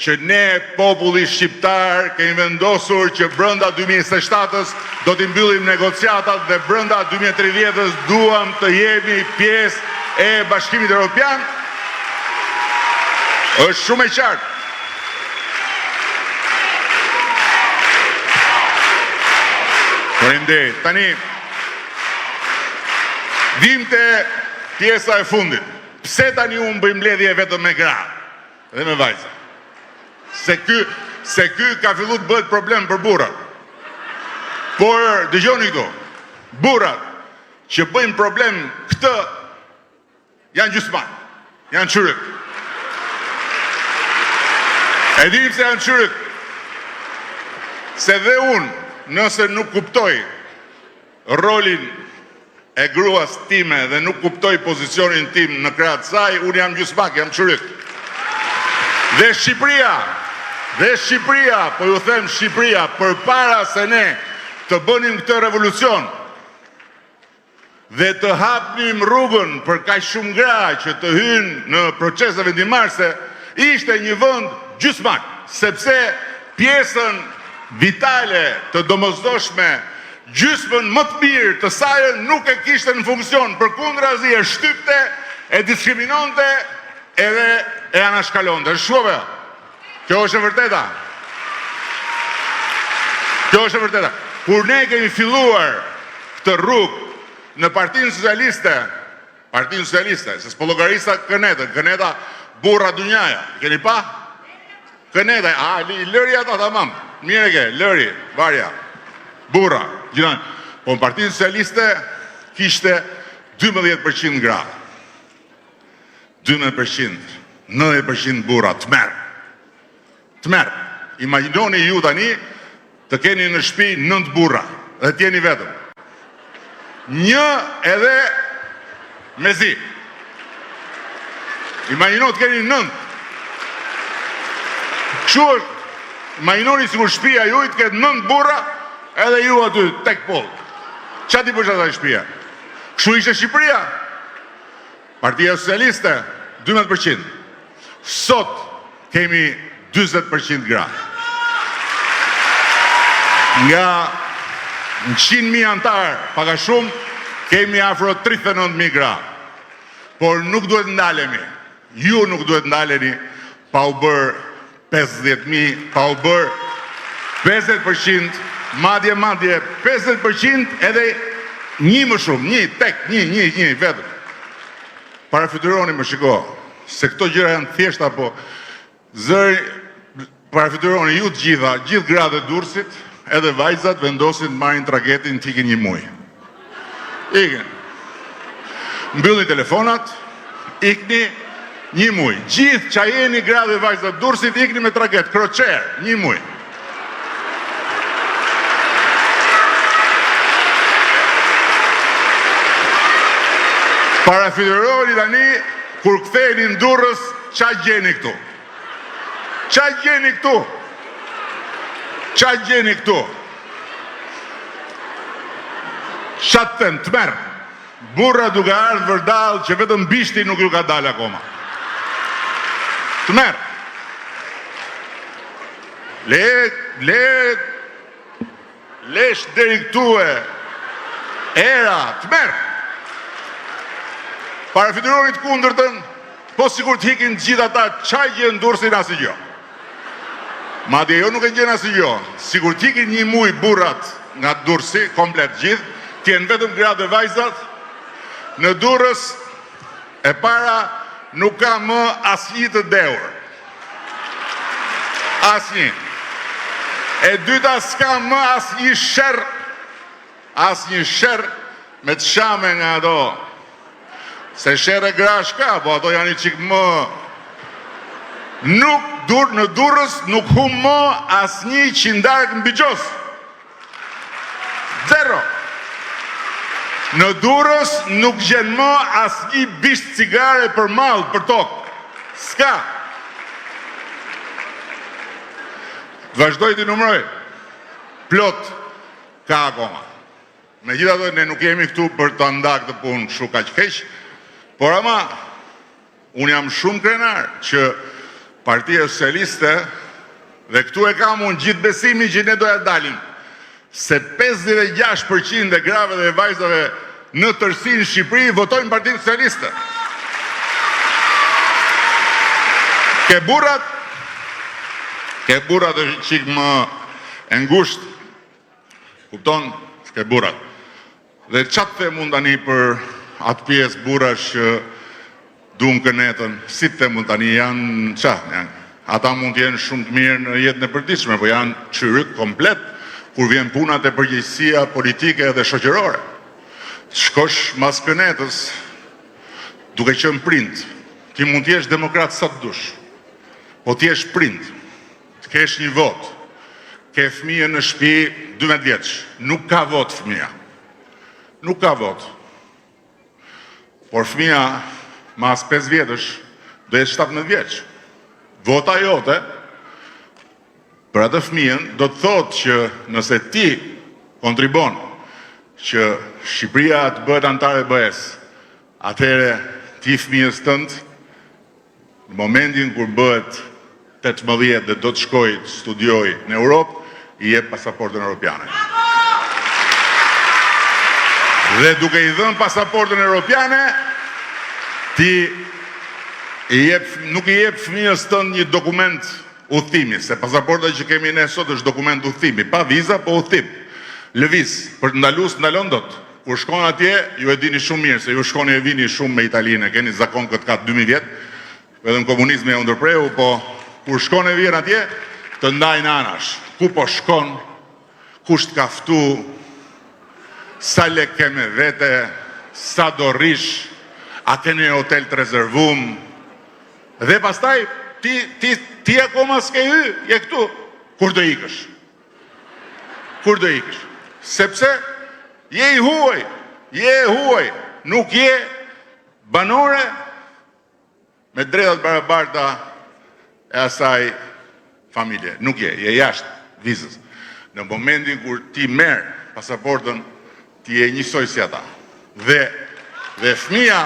që ne, populli shqiptar, kemi vendosur që brenda 2027-ës do t'i mbyllim negociatat dhe brenda 2030-ës duam të jemi pjesë e Bashkimit Evropian. Është shumë e qartë. Faleminderit. Tani vim te pjesa e fundit. Pse tani unë bëj mbledhje vetëm me gra dhe me vajza? Se ky ka fillu të bëhet problem për burrat. Por dëgjoni këto, burrat që bëjnë problem këtë janë gjysman, janë çyryk. E dim se janë çyryk. Se dhe unë, nëse nuk kuptoj rolin e gruas time dhe nuk kuptoj pozicionin tim në krah të saj, unë jam gjysmak, jam çyryk. Dhe Shqipëria, po ju them Shqipëria, përpara se ne të bënim këtë revolucion dhe të hapnim rrugën për kaq shumë gra që të hynë në procese vendimarrëse, ishte një vend gjysmak, sepse pjesën vitale të domosdoshme, gjysmën më të mirë të saj nuk e kishte në funksion, përkundrazi e shtypte, e diskrimimonte edhe e anashkalonte. Shkove, kjo është e vërteta. Kjo është e vërteta. Kur ne kemi filluar këtë rrugë në Partinë Socialiste, se s'po llogarisa Këneta burra dunjaja. Keni pa? Këneta, lëri ata tamam. Mire ke, lëri, varja, burra, gjithan. Po në Partinë Socialiste kishte 12% gra. 12%, 90% burra, të merë. Imaginoni ju tani të keni në shtëpi 9 burra dhe t'jeni vetëm. Një edhe mezi. Imaginoni të keni 9. Kështu është, imaginoni sikur shtëpia ju të ketë 9 burra edhe ju aty tek poll. Çfarë ti bësh atë shtëpia? Kështu ishte Shqipëria. Partia Socialiste 12%. Sot kemi 40% gra. Nga 100.000 antarë, paka shumë, kemi afro 39.000 gra. Por nuk duhet ndalemi. Ju nuk duhet ndaleni pa u bërë 50.000, pa u bërë 50%, madje 50% edhe një më shumë, një vetëm. Parafytyroni më shiko, se këto gjëra janë thjeshta, po zëri, parafytyroni ju të gjitha, gjithë gra dhe Durrësit, edhe vajzat vendosin të marrin tragetin të ikin një muj. Ikin. Mbyllin telefonat, ikni një muj. Gjithë që jeni gra dhe vajzat Durrësit, ikni me traget, kroqer, një muj. Parafituroheni tani, kur ktheheni në Durrës, qa gjeni këtu? Qa gjeni këtu? Qa gjeni këtu? Qa të thënë, të merë? Burra duke ardhë vërdal që vetëm bishti nuk ju ka dalë akoma. Të merë. Lesh deri këtu era, të merë. Parafituronit kundërtën, po sikur të hikin gjitha ta qaj gjë në Durrësin asë gjë. Madje jo nuk e gjen asë gjë. Sikur të hikin një muj burrat nga Durrësi, komplet gjithë, t'jen vetëm gra dhe vajzat, në Durrës e para nuk ka më asnjë të deur. Asnjë. E dyta s'ka më asnjë sherr me të shame nga ato. Se sherë grash ka, po ato janë i qik më... Në Durrës nuk hum më asnjë qindark në Bigjos. Zero. Në Durrës nuk gjen më asnjë bisht cigare për mall, për tokë. S'ka. Vazhdoj të numëroj. Plot ka akoma. Megjithatë ne nuk jemi këtu për të ndak të punë kështu kaq keq, por ama unë jam shumë krenar që Partia Socialiste, dhe këtu e kam unë gjithë besimin që ne doja dalim, se 56% e grave dhe vajzave në tërësi në Shqipëri votojnë Partinë Socialiste. Ke burrat është qik më e ngusht, kupton, ke burrat. Dhe qatë the mund tani për atë pjesë burrash që duan kënetën, si të mund tani janë qa, ata mund t'jenë shumë të mirë në jetën e përditshme, po janë qyryk komplet kur vjen punat e përgjegjësia politike dhe shoqërore. Shkosh mas kënetës duke qenë prind, ti mund t'jesh demokrat sa të dush, po t'jesh prind, të kesh një vot, ke fëmijën në shtëpi 12 vjeç, nuk ka vot fëmija. Nuk ka vot. Por fëmija mas 5 vjetësh do jetë 17 vjeç. Vota jote për atë fëmijën do të thotë që nëse ti kontribon që Shqipëria të bëhet antare e BE-s, atëhere ti fëmijës tënd në momentin kur bëhet 18 dhe do të shkoj të studioj në Europë, i jep pasaportën europiane. Dhe duke i dhënë pasaportën europiane, ti nuk i jep fëmijës tënd një dokument udhëtimi, se pasaporta që kemi ne sot është dokument udhëtimi, pa viza, po udhëtim. Lëviz, për të ndalon dot. Kur shkon atje, ju e dini shumë mirë, se ju shkoni e vini shumë me Italinë, keni zakon këtë ka 2000 vjet, edhe në komunizmi e u ndërpreu, po kur shkon e vjen atje, të ndajnë anash. Ku po shkon, kush të kaftu, sa lek ke me vete, sa do rish, a keni hotel të rezervum, dhe pastaj, ti akoma s'ke hy, je këtu, kur do ikësh? Kur do ikësh? Sepse, je i huaj, nuk je banore me drejtat barabarta e asaj familje. Nuk je jashtë vizës. Në momentin kur ti merë pasaportën, ti je njësoj si ata. Dhe fëmija,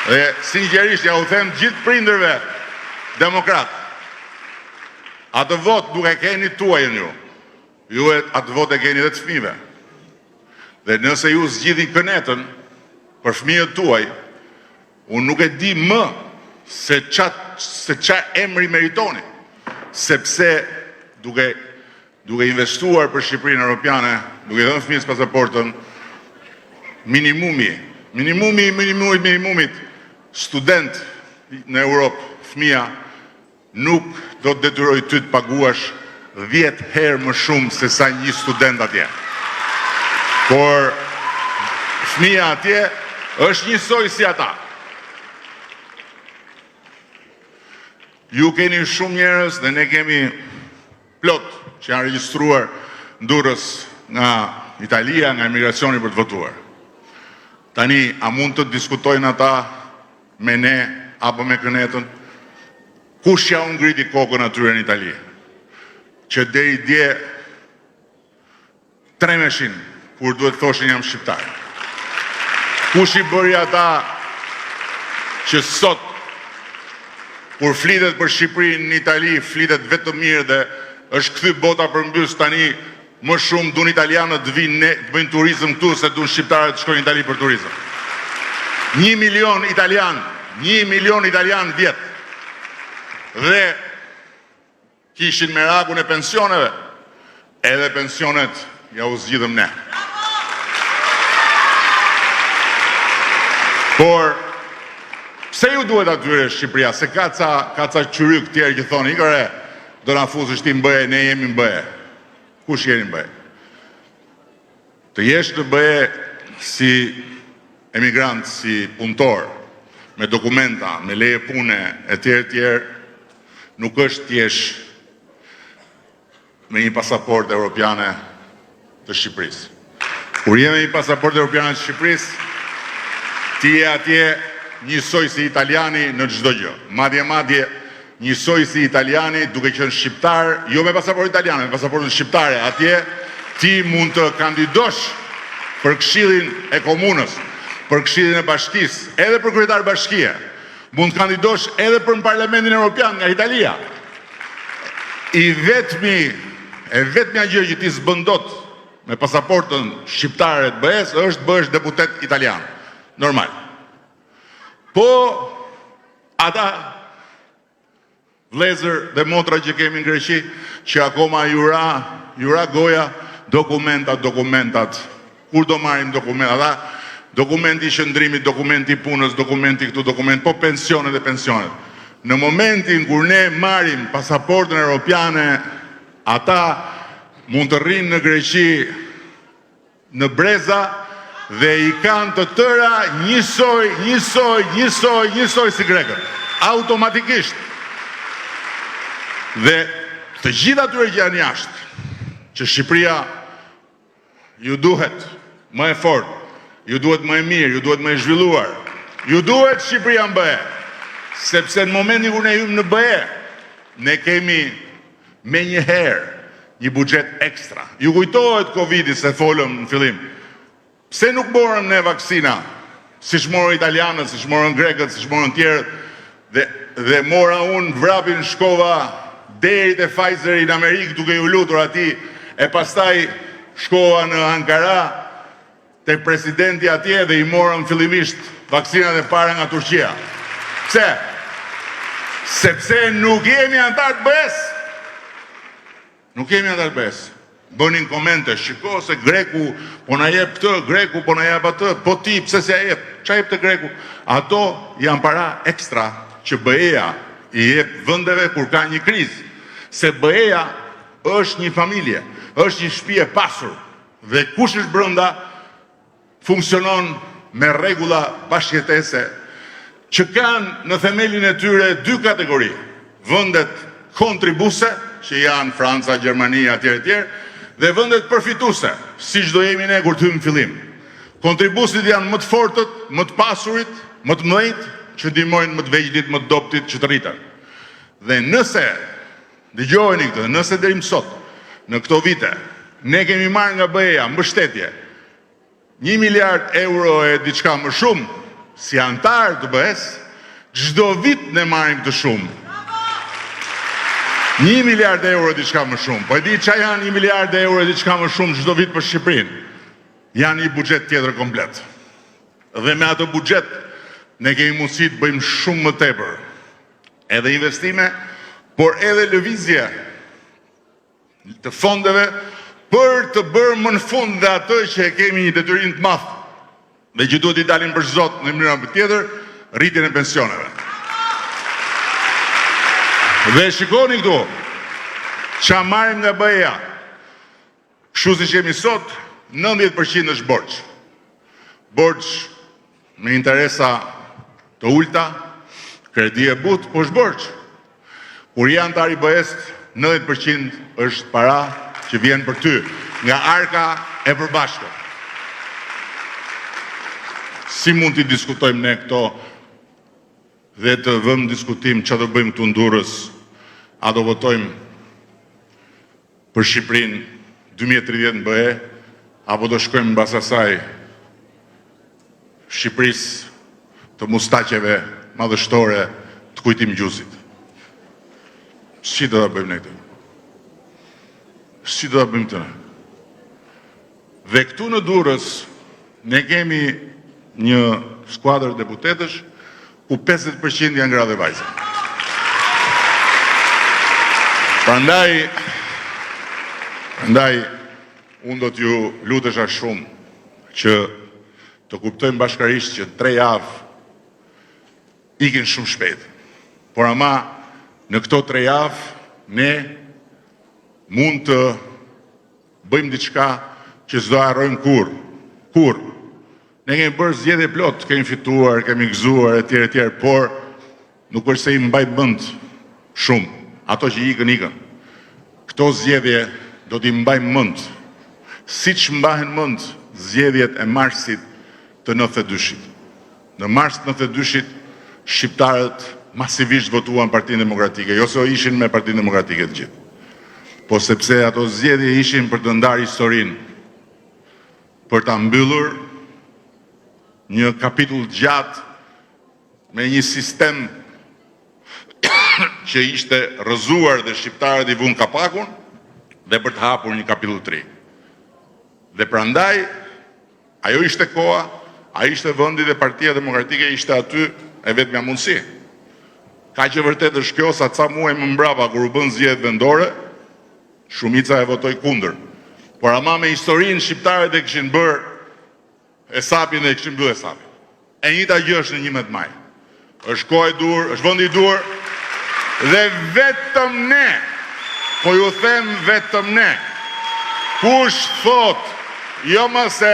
dhe sinqerisht ja u them gjithë prindërve demokrat, atë vot duke keni tuajën ju atë vot e keni dhe të fëmijëve. Dhe nëse ju zgjidhin kënetën për fëmijët tuaj, unë nuk e di më se qa emri meritoni, sepse duke investuar për Shqipërinë Europiane, duke dhënë fëmijës pasaportën, minimumit, student në Europë, fëmija, nuk do të detyroj ty të paguash 10 herë më shumë se sa një student atje. Por fëmia atje është njësoj si ata. Ju keni shumë njerëz dhe ne kemi plot që janë regjistruar në Durrës nga Italia, nga emigracioni për të votuar. Tani, a mund të diskutojnë ata me ne apo me kënetën? Kush ja u ngriti kokën atyre në Itali? Që deri dje tremeshin kur duhet thoshin jam shqiptar. Kush i bëri ata që sot kur flitet për Shqipërinë në Itali, flitet vetëm mirë dhe është kthy bota përmbys tani më shumë dun italianët të vinë të bëjnë turizëm këtu se dun shqiptarët të shkojnë në Itali për turizëm. 1 milion italian vjet. Dhe kishin merakun e pensioneve, edhe pensionet ja u zgjidhëm ne. Por pse ju duhet atyre Shqipëria? Se ka ca qyryk tjerë që thonë, ikëre, do na fuzësh ti mbëje, ne jemi mbëje. Kush jeni mbëje? Të jesh në bëje si emigrant, si punëtor, me dokumenta, me leje pune, e tjerë, nuk është t'jesh me një pasaport europiane të Shqipërisë. Kur je me një pasaport europiane të Shqipërisë, ti je atje njësoj si italiani në çdo gjë. Madje njësoj si italiani duke qenë shqiptar, jo me pasaport italiane, me pasaportën shqiptare. Atje ti mund të kandidosh për këshillin e komunës, për këshillin e bashkisë, edhe për kryetar bashkie. Mund të kandidosh edhe për në Parlamentin Evropian nga Italia. Vetmja gjë që ti s'bën dot me pasaportën shqiptare të BE-s është bëhesh deputet italian. Normal. Po ata vlezër dhe motra që kemi në Greqi, që akoma jura goja dokumentat. Kur do marrim dokumentat? Dokumenti shëndrimit, dokumenti punës, dokumenti këtu, dokumenti, po pensionet dhe pensionet. Në momentin kur ne marrim pasaportën europiane, ata mund të rrinë në Greqi në breza dhe i kanë të tëra njësoj si grekët. Automatikisht. Dhe të gjitha atyre që janë jashtë, që Shqipëria ju duhet më e fortë, ju duhet më e mirë, ju duhet më e zhvilluar, ju duhet Shqipëria në BE, sepse në momentin kur ne hymë në BE, ne kemi me njëherë një buxhet ekstra. Ju kujtohet Covidi se folëm në fillim. Pse nuk morëm ne vaksina, si shmorën italianët, si shmorën grekët, si shmorën tjerët, dhe mora unë vrapin shkova derit e Pfizer në Amerikë duke ju lutur ati, e pastaj shkova në Ankara të presidenti atje dhe i morëm fillimisht vaksinat e para nga Turqia. Pse? Sepse nuk jemi antar të BE-s. Nuk jemi antar të BE-s. Bënin komente, shiko se Greku po na jep këtë, Greku po na jep atë, po ti pse s'ja jep, qa jep të Greku? Ato janë para ekstra që BE-ja i jep vëndeve kur ka një krizë. Se BE-ja është një familje, është një shtëpi e pasur, dhe kush është brenda funksionon me rregulla bashkëjetese që kanë në themelin e tyre dy kategori. Vëndet kontribuse, që janë Franca, Gjermania, etj, dhe vëndet përfituse, siç do jemi ne kur të hymë fillim. Kontribusit janë më të fortët, më të pasurit, më të mëdhenjt, që ndihmojnë më të vegjëlit, më të dobtit që të rriten. Dhe nëse dëgjojeni këtë, nëse deri më sot, në këto vite, ne kemi marrë nga BE-ja mbështetje 1 miliard euro e diçka më shumë, si antar të BE-s, çdo vit ne marrim të shumë. 1 miliard euro e diçka më shumë. Po e di çfarë janë 1 miliard euro e diçka më shumë çdo vit për Shqipërinë? Janë një buxhet tjetër komplet. Dhe me atë buxhet ne kemi mundësi të bëjmë shumë më tepër. Edhe investime, por edhe lëvizje të fondeve për të bërë më në fund dhe atë që e kemi një detyrim të madh dhe që duhet i dalim për zot në mënyrë tjetër, rritjen e pensioneve. Dhe shikoni këtu, Qa marrim nga BE-ja? Kështu si që jemi sot, 90% është borç. Borç me interesa të ulta, kredi e but, po është borç. Kur janë të ari BE-s, 90% është para që vjen për ty, nga arka e përbashkët. Si mund t'i diskutojmë ne këto dhe të vëmë diskutim që do bëjmë këtu në Durrës, a do votojmë për Shqipërinë 2030 në BE, apo do shkojmë mbas asaj Shqipërisë të mustaqeve madhështore të Kujtim Gjusit. Si do ta bëjmë ne këtë? Si do ta bëjmë këtë? Dhe këtu në Durrës ne kemi një skuadër deputetësh ku 50% janë gra dhe vajza. Prandaj, unë do t'ju lutesha shumë që të kuptojmë bashkarisht që 3 javë ikin shumë shpejt. Por ama në këto 3 javë ne mund të bëjmë diçka që s'do harrojmë kur. Ne kemi bërë zgjedhje plot, kemi fituar, kemi gëzuar etj, por nuk është se i mbaj mend shumë. Ato që ikën. Këto zgjedhje do t'i mbajmë mend, siç mbahen mend zgjedhjet e marsit të 92-shit. Në mars të 92-shit shqiptarët masivisht votuan Partinë Demokratike, jo se ishin me Partinë Demokratike të gjithë. Po sepse ato zgjedhje ishin për të ndarë historinë, për ta mbyllur një kapitull gjatë me një sistem që ishte rrëzuar dhe shqiptarët i vunë kapakun dhe për të hapur një kapitull 3. Dhe prandaj, ajo ishte koha, a ishte vendi dhe Partia Demokratike ishte aty e vetmja mundësi. Ka që vërtet është kjo sa ca muaj më mbrapa kur u bën zgjedhjet vendore, shumica e votoi kundër. Por ama me historinë shqiptarët e kishin bërë hesapin dhe kishin mbyllur hesapin. E njëjta gjë është në 11 maj. Është kohë e dur, është vendi i dur dhe vetëm ne, po ju them vetëm ne, kush thot, jo më se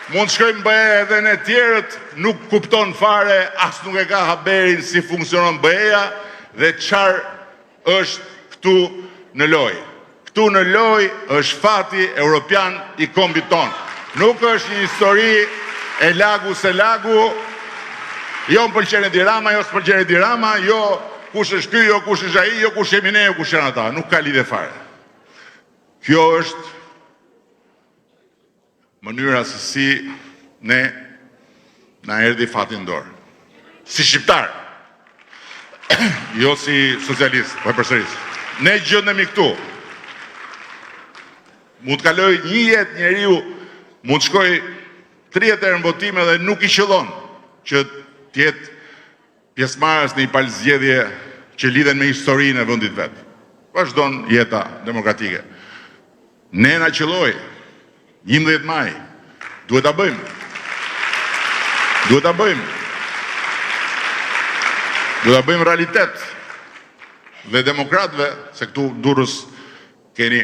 mund shkojmë BE edhe në tjerët, nuk kupton fare, as nuk e ka haberin si funksionon BE-ja dhe çfarë është këtu në lojë. Këtu në lojë është fati europian i kombit ton. Nuk është një histori e lagu se lagu, jo më pëlqen Edi Rama, jo s'pëlqen Edi Rama, jo kush është ky, jo kush është ai, jo kush jemi ne, jo kush janë ata. Nuk ka lidhje fare. Kjo është mënyra se si ne na erdhi fati në dorë. Si shqiptar, jo si socialist, po e përsëris. Ne gjendemi këtu. Mund të kaloj një jetë njeriu, mund të shkoj 30 herë në votime dhe nuk i qëllon që t'jetë pjesëmarrës në një palë zgjedhje që lidhen me historinë e vendit vet. Vazhdon jeta demokratike. Ne na qëlloi 11 maj. Duhet ta bëjmë. Duhet ta bëjmë realitet. Dhe demokratëve, se këtu Durrës keni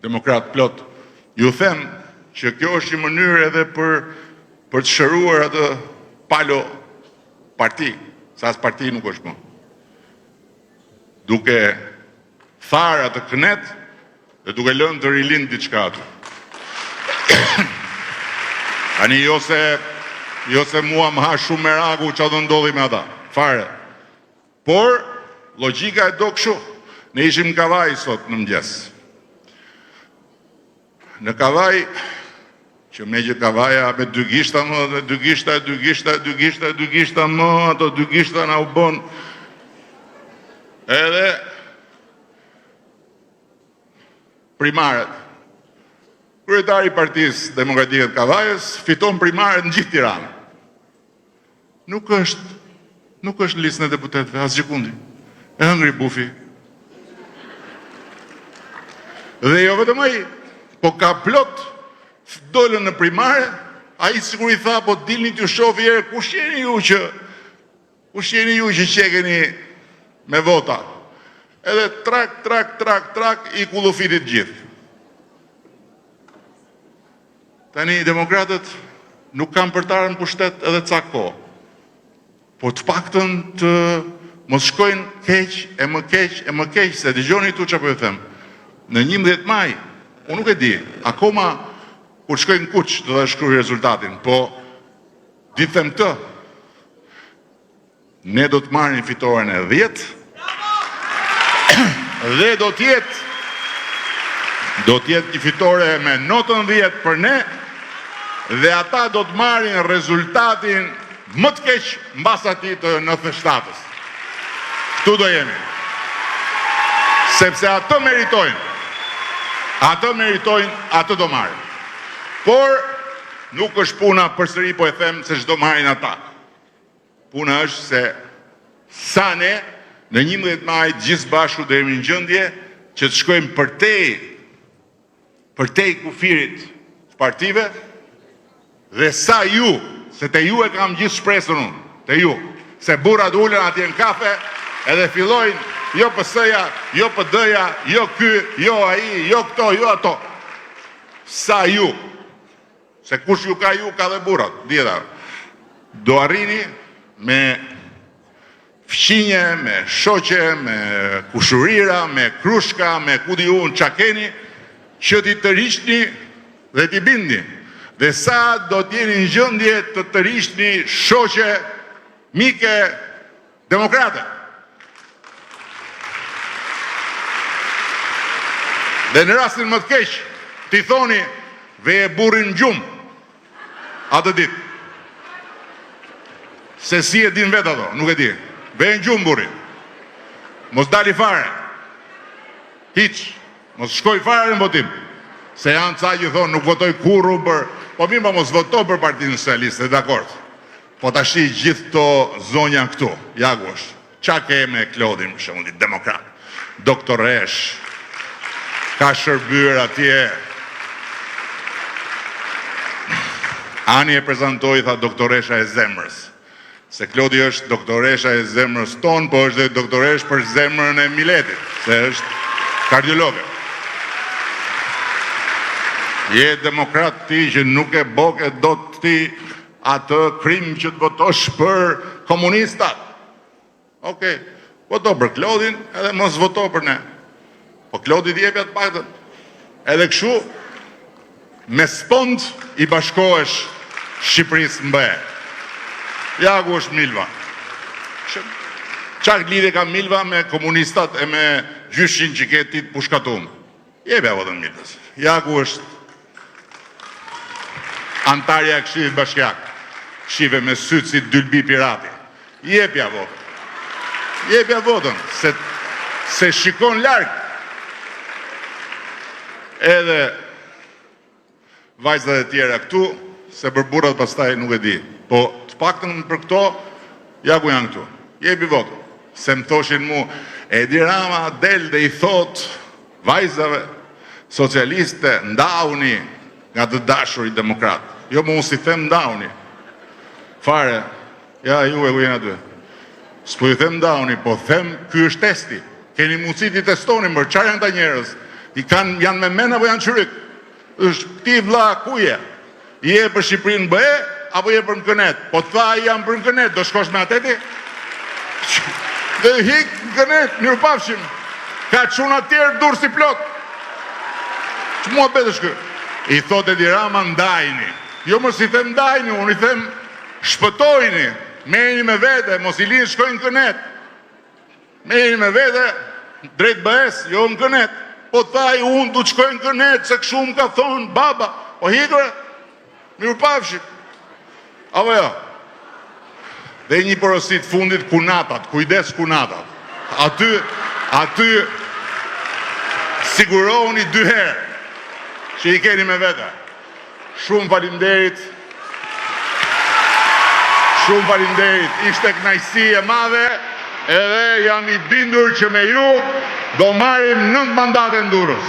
demokrat plot, ju them që kjo është një mënyrë edhe për të shëruar atë palo parti, sa as parti nuk është më. Duke tharë atë kënet dhe duke lënë të rilin diçka aty. Tani jo se mua më ha shumë meraku që do ndodhi me ata, fare. Por, logjika e do kështu. Ne ishim në Kavaj sot në mëngjes. Në Kavaj, që me që Kavaja me 2 gishta më, 2 gishta më, ato 2 gishta na u bën. Edhe primaret. Kryetari i Partisë Demokratike të Kavajës fiton primaret në gjithë Tiranë. Nuk është listën e deputetëve, as gjikundi. E hëngri bufi. Dhe jo vetëm ai, po ka plot dolën në primare, ai sikur i tha, po dilni t'ju shoh herë kush jeni ju që qekeni me vota. edhe trak, i kullufitit gjithë. Tani, demokratët nuk kanë përtarën pushtet edhe cak kohë, po të paktën të mos shkojnë keq, më keq, se dëgjoni tu që po ju them, në 11 maj, unë nuk e di, akoma kur shkojnë kuq do të shkruaj rezultatin, po ditë them këtë, ne do të marrin fitoren e 10, dhe do t'jetë një fitore me notën 10 për ne, dhe ata do të marrin rezultatin më të keq mbas atij të 97-s. Këtu do jemi. Sepse ato meritojnë, ato do marrin. Por nuk është puna përsëri po e them se çdo marrin ata. Puna është se sa ne në 11 maj gjithë bashku do jemi në gjendje që të shkojmë përtej kufirit të partive, dhe sa ju, se te ju e kam gjithë shpresën unë, te ju, se burrat ulen atje në kafe, edhe fillojnë, jo PS-ja, jo PD-ja, jo ky, jo ai, jo këto, jo ato. Sa ju, se kush ju ka dhe burrat, djetar. Do arrini me fqinje, me shoqe, me kushurira, me krushka, me kudi unë qakeni, që ti të rishni dhe ti bindi. Dhe sa do t'jeni në gjendje të të rishni shoqe, mike, demokrate. Dhe në rastin më të keq, ti thoni, veje burrin gjumë, atë ditë. Se si e din vetë ato, nuk e di. Veje në gjumë burrin. Mos dali fare. Hiq. Mos shkoj fare në votim. Se janë ca që thonë, nuk votoj kurru për... Po mirë, pa mos voto për Partinë Socialiste, dakord. Po ta shi gjithë to zonja këtu, jagu është. Qa ke me Klodin, më shumë, demokrat. Doktoresh, ka shërbyer atje. Ani e prezantoi, tha, doktoresha e zemrës. Se Klodi është doktoresha e zemrës tonë, po është dhe doktoresh për zemrën e Miletit, se është kardiologe. Je demokrat ti që nuk e boke do të ti atë krim që të votosh për komunistat. Okej, voto për Klodin edhe mos voto për ne. Po Klodi t'jepja të paktën. Edhe këshu, me spond i bashkohesh Shqipërisë mbe. Ja ku është Milva. Qak lidhe ka Milva me komunistat e me gjyshin që ke ti të pushkatum. Jepja votën Milvës. Ja ku është antarja e Këshillit Bashkiak, shive me sytë si dylbi pirati. Jepja votën. Jepja votën, se shikon larg. Edhe vajzat e tjera këtu, se për burrat pastaj nuk e di. Po të paktën për këto, ja ku janë këtu. Jepi votën. Se më thoshin mu, Edi Rama del dhe i thot vajzave socialiste, ndauni nga të dashur i demokrat. Jo më unë si them ndauni. Fare, ja ju e ku jena dy. S'po ju them ndauni, po them ky është testi. Keni mundësi t'i testonin, për qarë janë ta njerës? Janë me men apo janë qyryk? është ti vlla kuje? Je për Shqipërinë BE apo je për Nkënet? Po tha jam për Nkënet, do shkosh me ateti? Dhe hik Nkënet, mirupafshim. Ka çuna të tjerë dur si plot. Që mua betë shkë? I thot Edi Rama ndajni. Jo mos i them ndajni, unë i them shpëtojni. Merrni me vete, mos i lini shkojnë Nkënet. Merrni me vete, drejt BE-s, jo në Nkënet. Po thaj, unë du të shkojnë Nkënet, se këshu më ka thonë, baba. Po hikre, mirupafshim. Apo jo? Dhe një porosit fundit kunatat, kujdes kunatat. Aty sigurohuni 2 herë që i keni me vete. Shumë faleminderit. Shumë faleminderit. Ishte kënaqësi e madhe edhe jam i bindur që me ju do marrim 9 mandate në Durrës.